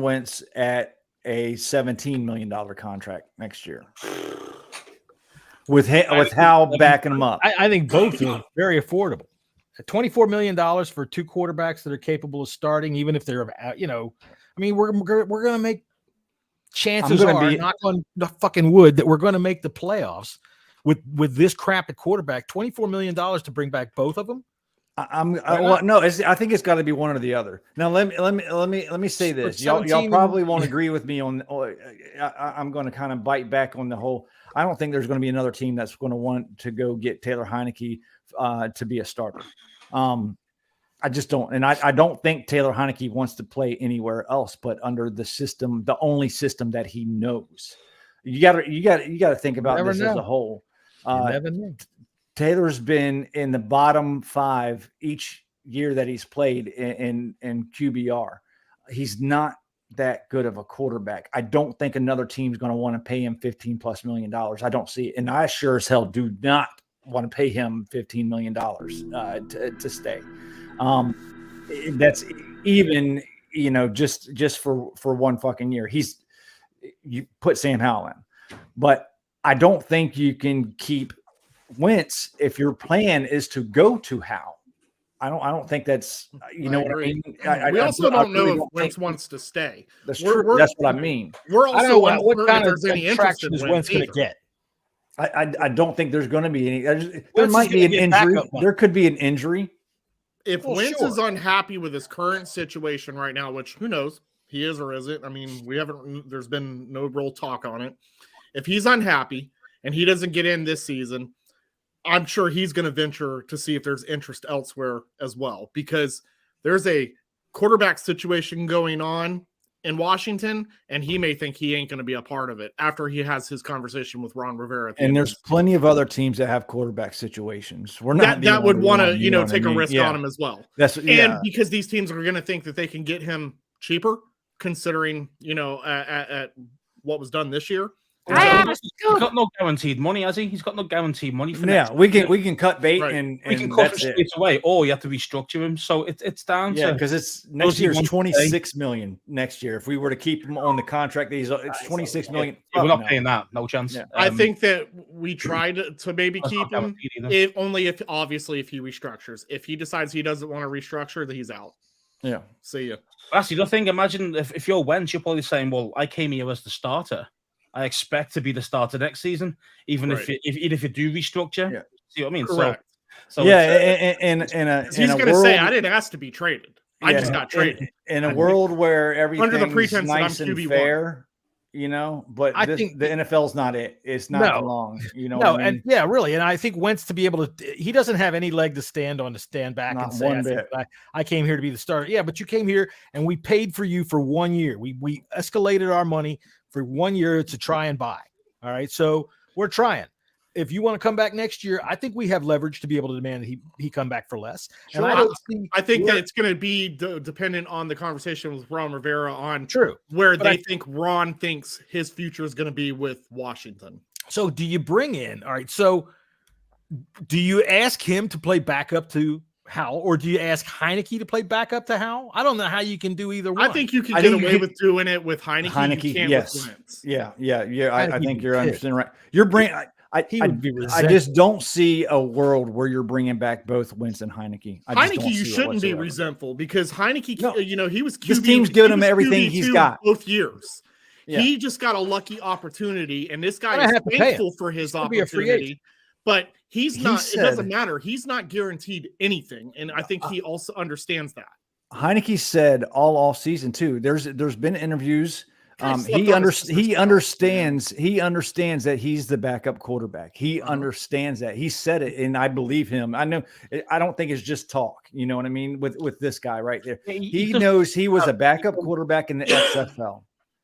Wentz at a $17 million contract next year. With Howell backing him up. I think both are very affordable. $24 million for 2 quarterbacks that are capable of starting, even if they're, I mean, we're going to make chances are, knock on the fucking wood, that we're going to make the playoffs with this crap at quarterback. $24 million to bring back both of them. I think it's got to be one or the other. Now let me say this. Y'all probably won't agree with me on. I'm going to kind of bite back on the whole. I don't think there's going to be another team that's going to want to go get Taylor Heineke to be a starter. I just don't, and I don't think Taylor Heineke wants to play anywhere else but under the system, the only system that he knows. You got to think about this as a whole. Never know. Taylor's been in the bottom 5 each year that he's played in QBR. He's not that good of a quarterback. I don't think another team's going to want to pay him $15+ million. I don't see it. And I sure as hell do not want to pay him $15 million to stay. That's even, just for one fucking year. You put Sam Howell in. But I don't think you can keep Wentz if your plan is to go to Howell. I don't think that's what I mean. We also don't know if Wentz wants to stay. That's true. That's what I mean. We're also I don't know what kind of traction is Wentz going to get. I don't think there's going to be any. There might be an injury. There could be an injury. If Wentz is unhappy with his current situation right now, which who knows, he is or isn't. I mean, there's been no real talk on it. If he's unhappy and he doesn't get in this season, I'm sure he's going to venture to see if there's interest elsewhere as well, because there's a quarterback situation going on in Washington, and he may think he ain't going to be a part of it after he has his conversation with Ron Rivera. And there's plenty of other teams that have quarterback situations. We're not that would want to, take a risk yeah. on him as well. And because these teams are going to think that they can get him cheaper, considering at what was done this year. He's got no guaranteed money, has he? He's got no guaranteed money for next we can cut bait and we can cut him straight away, or you have to restructure him. So it's down to because it's next year's 26 million next year. If we were to keep him on the contract, it's 26 million. We're not paying that, no chance. Yeah. I think that we tried to maybe keep him if he restructures. If he decides he doesn't want to restructure, then he's out. Yeah. See ya. Actually, the thing, imagine if you're Wentz, you're probably saying, well, I came here as the starter. I expect to be the starter next season, even if you do restructure. Yeah. See what I mean? Correct. So he's going to say, I didn't ask to be traded. I just got traded. In a world where everything under the pretense nice that I'm and fair, but I think the NFL's not it. It's not long. And really. And I think Wentz to be able to, he doesn't have any leg to stand on to stand back and say, I came here to be the starter. Yeah, but you came here and we paid for you for 1 year. We escalated our money for 1 year to try and buy. All right. So we're trying. If you want to come back next year, I think we have leverage to be able to demand that he come back for less. Sure. And I think that it's going to be dependent on the conversation with Ron Rivera on where they think Ron thinks his future is going to be with Washington. So do you bring in, all right, so do you ask him to play backup to Howell, or do you ask Heineke to play backup to Howell? I don't know how you can do either one. I think you can get away with doing it with Heineke. You can't yes. with Wentz. Yeah. I think you're understanding right. You're bringing. I just don't see a world where you're bringing back both Wentz and Heineke. You shouldn't be resentful because Heineke, he was QB. This team's giving him everything he's got both years. Yeah. He just got a lucky opportunity, and this guy is thankful for his opportunity. But he's not. It doesn't matter. He's not guaranteed anything, and I think he also understands that. Heineke said all off season too. There's been interviews. He understands that he's the backup quarterback. He understands that. He said it, and I believe him. I don't think it's just talk. You know what I mean? With this guy right there, he knows he was a backup quarterback in the XFL.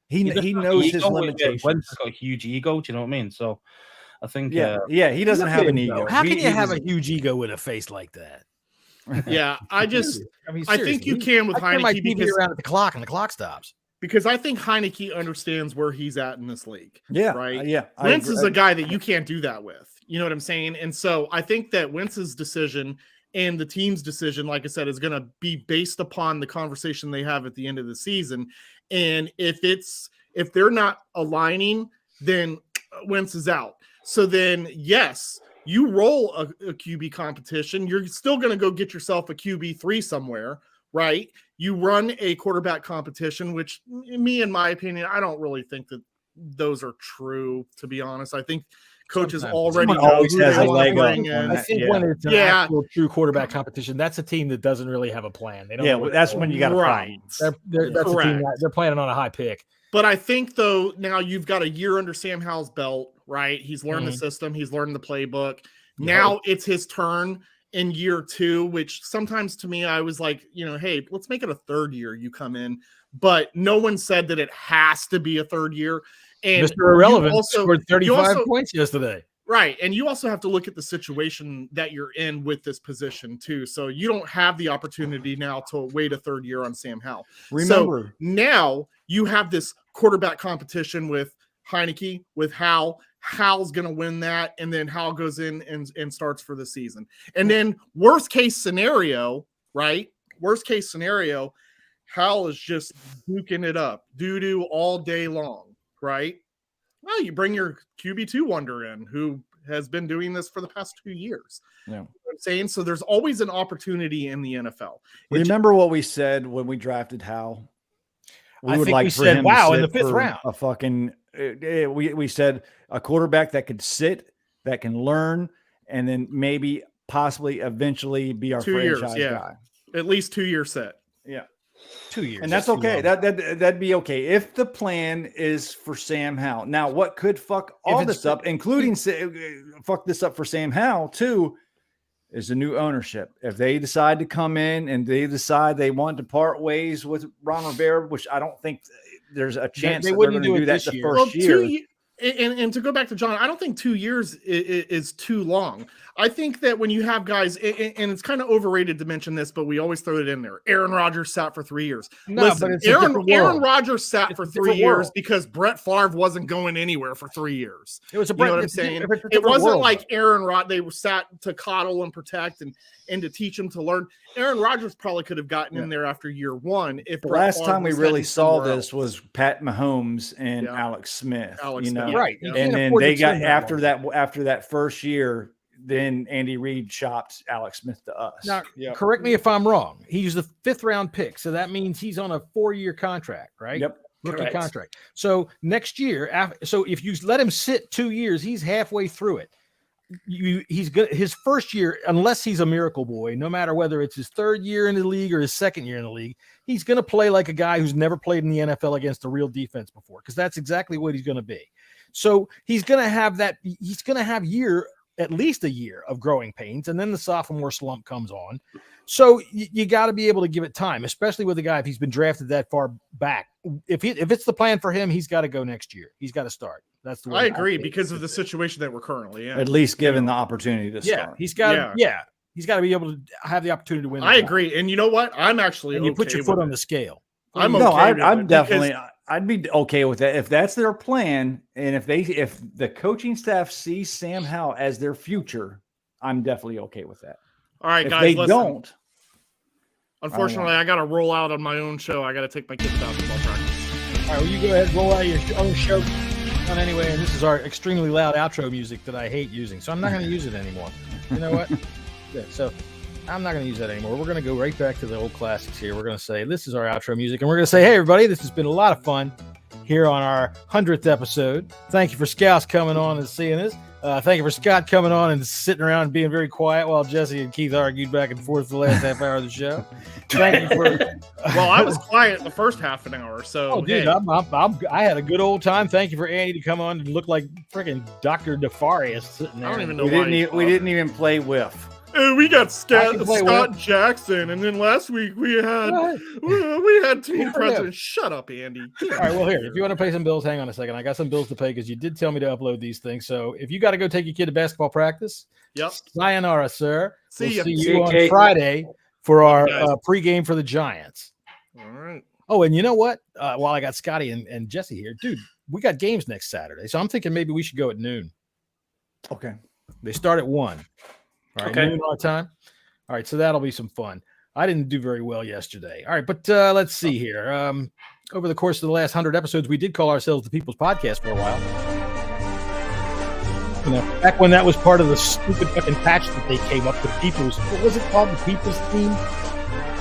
He knows his limitations. Wentz has got a huge ego. Do you know what I mean? So I think, he doesn't have an ego. How can you have a huge ego with a face like that? Yeah, I think you can with Heineke because around at the clock and the clock stops. Because I think Heineke understands where he's at in this league. Yeah, right. Wentz is a guy that you can't do that with. You know what I'm saying? And so I think that Wentz's decision and the team's decision, like I said, is going to be based upon the conversation they have at the end of the season. And if they're not aligning, then Wentz is out. So then, yes, you roll a QB competition. You're still going to go get yourself a QB3 somewhere, right? You run a quarterback competition, which in my opinion, I don't really think that those are true, to be honest. I think coaches already always has a leg up. I think when it's an actual true quarterback competition, that's a team that doesn't really have a plan. They don't that's when you got to fight. That's a team they're planning on a high pick. But I think, though, now you've got a year under Sam Howell's belt, right? He's learned the system. He's learned the playbook. Now it's his turn in year 2, which sometimes to me, I was like, hey, let's make it a third year you come in. But no one said that it has to be a third year. And Mr. Irrelevant scored 35 points yesterday. Right. And you also have to look at the situation that you're in with this position, too. So you don't have the opportunity now to wait a third year on Sam Howell. Remember, so now you have this quarterback competition with Heineke, with Howell. Howell's going to win that. And then Howell goes in and starts for the season. And then worst case scenario, right? Worst case scenario, Howell is just duking it up, doo-doo all day long, right? Well, you bring your QB2 wonder in, who has been doing this for the past 2 years. Yeah. You know what I'm saying? So there's always an opportunity in the NFL. Remember what we said when we drafted Howell? We said, wow, in the 5th round. A fucking, we said a quarterback that could sit, that can learn, and then maybe possibly eventually be our franchise guy. At least 2 year set. Yeah. 2 years. And that's okay. That'd be okay if the plan is for Sam Howell. Now, what could fuck all this up, including fuck this up for Sam Howell too, is the new ownership. If they decide to come in and they decide they want to part ways with Ron Rivera, which I don't think there's a chance they that wouldn't they're going to do that the first year. And to go back to John, I don't think 2 years is too long. I think that when you have guys, and it's kind of overrated to mention this, but we always throw it in there. Aaron Rodgers sat for 3 years. No, Listen, but it's Aaron Rodgers sat for 3 years world. because Brett Favre wasn't going anywhere for 3 years. It was a you know what I'm saying? It wasn't like Aaron Rodgers. They were sat to coddle and protect and to teach him to learn. Aaron Rodgers probably could have gotten in there after year one. If the last time we really saw this was Pat Mahomes and Alex Smith. Right. And then they got after that first year, then Andy Reid shopped Alex Smith to us. Now, correct me if I'm wrong. He's a 5th round pick, so that means he's on a 4-year contract, right? Yep. Rookie contract. So next year, so if you let him sit 2 years, he's halfway through it. He's good his first year, unless he's a miracle boy, no matter whether it's his 3rd year in the league or his 2nd year in the league, he's going to play like a guy who's never played in the NFL against a real defense before, because that's exactly what he's going to be. So he's going to have at least a year of growing pains, and then the sophomore slump comes on. So you got to be able to give it time, especially with a guy if he's been drafted that far back. If it's the plan for him, he's got to go next year. He's got to start. That's the way I agree, because of the situation that we're currently in. At least given the opportunity to start. He's got he's got to be able to have the opportunity to win. I agree, and you know what? I'm actually you put your foot on the scale. I'm okay. I'm definitely. I'd be okay with that if that's their plan, and if the coaching staff sees Sam Howell as their future, I'm definitely okay with that. All right, if guys. They listen. don't. Unfortunately, I got to roll out on my own show. I got to take my kids to basketball practice. All right, well, you go ahead and roll out your own show. Anyway, and this is our extremely loud outro music that I hate using, so I'm not going to use it anymore. You know what? Yeah, so I'm not going to use that anymore. We're going to go right back to the old classics here. We're going to say this is our outro music, and we're going to say, hey, everybody, this has been a lot of fun here on our 100th episode. Thank you for Scouts coming on and seeing us. Thank you for Scott coming on and sitting around and being very quiet while Jesse and Keith argued back and forth for the last half hour of the show. Thank you for. Well, I was quiet the first half an hour, so. Oh, dude, hey. I had a good old time. Thank you for Andy to come on and look like freaking Dr. Nefarious sitting there. I don't even know we didn't even play whiff. We got Scott Jackson, and then last week we had team president. Shut up, Andy. All right, well, here, if you want to pay some bills, hang on a second. I got some bills to pay because you did tell me to upload these things. So if you got to go take your kid to basketball practice, sayonara, sir. See you on Friday for our pregame for the Giants. All right. Oh, and you know what? While I got Scotty and Jesse here, dude, we got games next Saturday, so I'm thinking maybe we should go at noon. Okay. They start at 1. All right, noon our time. All right, so that'll be some fun. I didn't do very well yesterday. All right, but let's see here. Over the course of the last 100 episodes, we did call ourselves the People's Podcast for a while. You know, back when that was part of the stupid fucking patch that they came up with. People's, what was it called? The People's Team?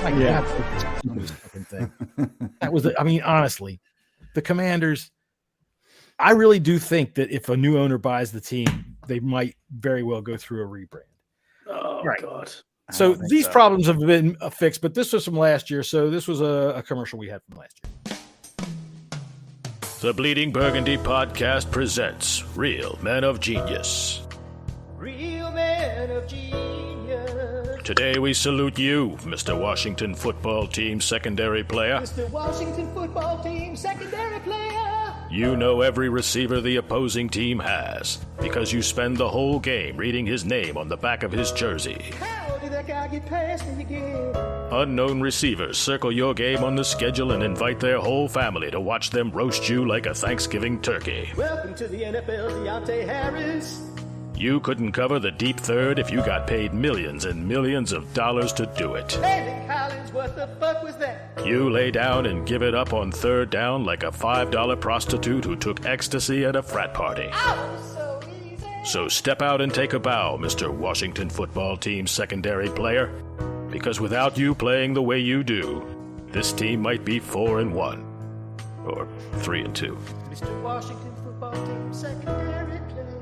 My God, stupidest fucking thing. That was, I mean, honestly, the Commanders. I really do think that if a new owner buys the team, they might very well go through a rebrand. Oh, God. So these problems have been fixed, but this was from last year. So this was a commercial we had from last year. The Bleeding Burgundy podcast presents Real Men of Genius. Real Men of Genius. Today we salute you, Mr. Washington Football Team secondary player. Mr. Washington Football Team secondary player. You know every receiver the opposing team has because you spend the whole game reading his name on the back of his jersey. How did that guy get past me again? Unknown receivers circle your game on the schedule and invite their whole family to watch them roast you like a Thanksgiving turkey. Welcome to the NFL, Deontay Harris. You couldn't cover the deep third if you got paid millions and millions of dollars to do it. David Collins, what the fuck was that? You lay down and give it up on third down like a $5 prostitute who took ecstasy at a frat party. Oh, so easy. So step out and take a bow, Mr. Washington Football Team secondary player. Because without you playing the way you do, this team might be 4-1. Or 3-2. Mr. Washington Football Team secondary player.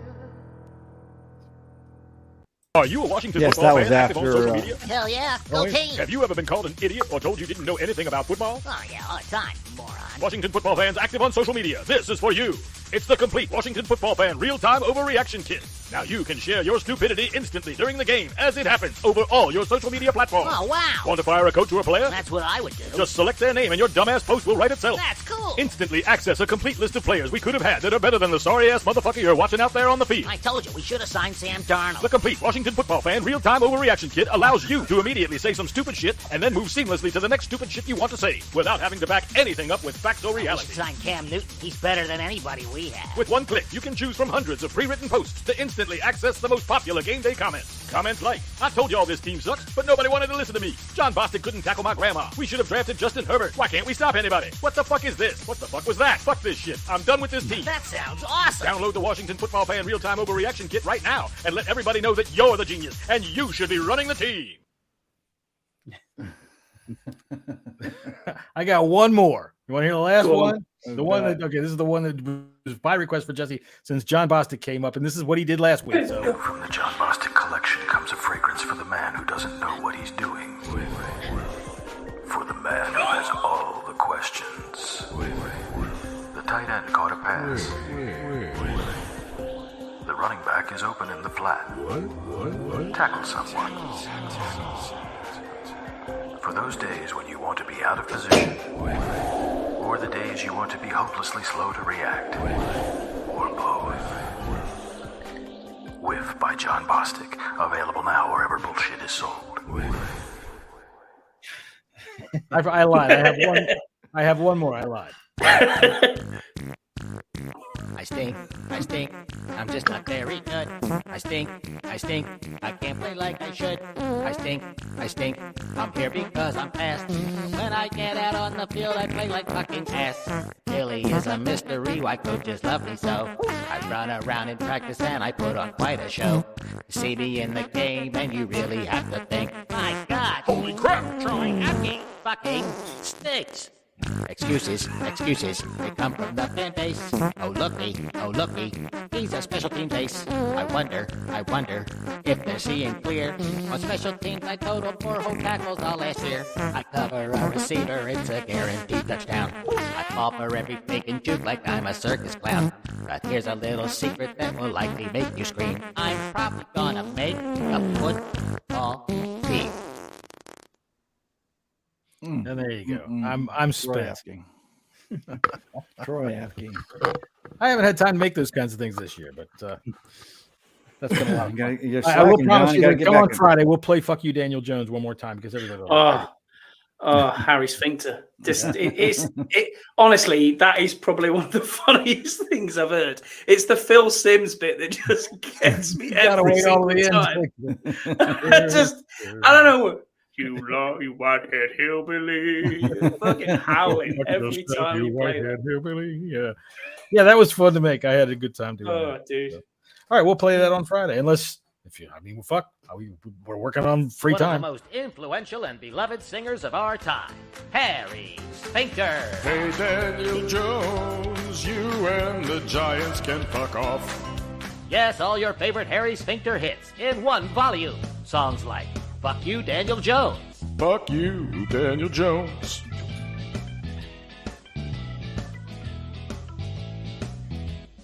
Are you a Washington Yes, football that was fan active after, on social media? Hell yeah, go team. Have you ever been called an idiot or told you didn't know anything about football? Oh yeah, all the time, moron. Washington football fans active on social media, this is for you. It's the complete Washington Football Fan real-time overreaction kit. Now you can share your stupidity instantly during the game as it happens over all your social media platforms. Oh, wow. Want to fire a coach or a player? That's what I would do. Just select their name and your dumbass post will write itself. That's cool. Instantly access a complete list of players we could have had that are better than the sorry-ass motherfucker you're watching out there on the field. I told you, we should have signed Sam Darnold. The complete Washington Football Fan real-time overreaction kit allows you to immediately say some stupid shit and then move seamlessly to the next stupid shit you want to say without having to back anything up with facts or reality. We should sign Cam Newton. He's better than anybody we have. With one click, you can choose from hundreds of pre-written posts to instantly access the most popular game day comments. Comments like, I told y'all this team sucks, but nobody wanted to listen to me. John Bostic couldn't tackle my grandma. We should have drafted Justin Herbert. Why can't we stop anybody? What the fuck is this? What the fuck was that? Fuck this shit. I'm done with this team. That sounds awesome. Download the Washington Football Fan real-time overreaction kit right now and let everybody know that you're the genius and you should be running the team. I got one more. You want to hear the last Cool. one? The one that, okay, this is the one that was my request for Jesse since John Bostic came up, and this is what he did last week. So from the John Bostic collection comes a fragrance for the man who doesn't know what he's doing. For the man who has all the questions. The tight end caught a pass. The running back is open in the flat. Tackle someone. For those days when you want to be out of position, or the days you want to be hopelessly slow to react, or both. Whiff by John Bostic, available now wherever bullshit is sold. I lied. I have one more. I lied. I stink. I'm just not very good. I stink. I can't play like I should. I stink. I'm here because I'm fast. When I get out on the field, I play like fucking ass. Billy is a mystery, why coaches love me so. I run around in practice and I put on quite a show. See me in the game and you really have to think, my God, holy crap, trying hacking fucking stinks. Excuses, they come from the fan base. Oh looky, he's a special teams ace. I wonder if they're seeing clear. On special teams, I totaled 4 whole tackles all last year. I cover a receiver, it's a guaranteed touchdown. I fall for every fake and juke like I'm a circus clown. But here's a little secret that will likely make you scream. I'm probably gonna make a football team. And there you go. I'm spent. Troy asking. I haven't had time to make those kinds of things this year, but that's been a lot of fun. I will promise you that come on Friday, we'll play "Fuck You, Daniel Jones" one more time because everybody. Harry Sphincter. Honestly, that is probably one of the funniest things I've heard. It's the Phil Simms bit that just gets me every single time. I don't know. You whitehead hillbilly. You're fucking howling every time you play that. Hillbilly. Yeah, that was fun to make. I had a good time doing that. Dude. So. All right, we'll play that on Friday. We're working on free time. One of the most influential and beloved singers of our time, Harry Sphincter. Hey, Daniel Jones, you and the Giants can fuck off. Yes, all your favorite Harry Sphincter hits in one volume. Songs like Fuck You, Daniel Jones. Fuck you, Daniel Jones.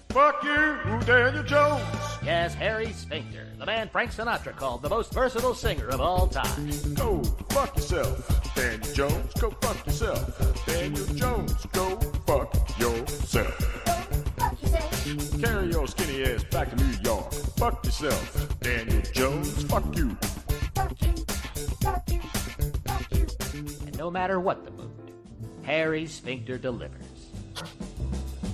Fuck you, Daniel Jones. Yes, Harry Sphincter, the man Frank Sinatra called the most versatile singer of all time. Go fuck yourself, Daniel Jones. Go fuck yourself, Daniel Jones. Go fuck yourself. Carry your skinny ass back to New York. Fuck yourself, Daniel Jones. Fuck you. And no matter what the mood, Harry Sphincter delivers.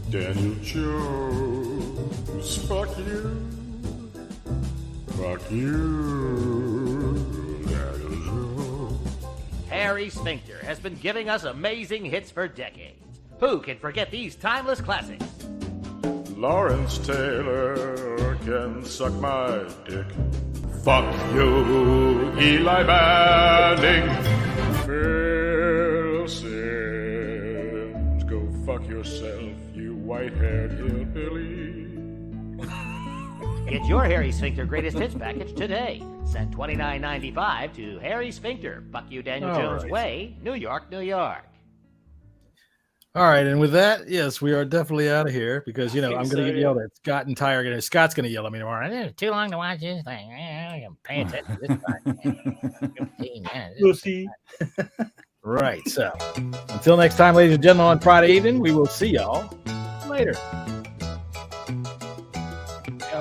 Daniel Jones, fuck you. Fuck you, Daniel Jones. Harry Sphincter has been giving us amazing hits for decades. Who can forget these timeless classics? Lawrence Taylor can suck my dick. Fuck you, Eli Manning. Phil Simms, go fuck yourself, you white-haired hillbilly. Get your Harry Sphincter Greatest Hits package today. Send $29.95 to Harry Sphincter, Fuck You Daniel Jones Way, New York, New York. All right, and with that, yes, we are definitely out of here because I'm going to so, get yelled at. Scott and Ty are going to. Scott's going to yell at me tomorrow. It's too long to watch this thing. I'm paying attention to this part. 15 minutes. We'll see. Right. So until next time, ladies and gentlemen, on Friday evening, we will see y'all later.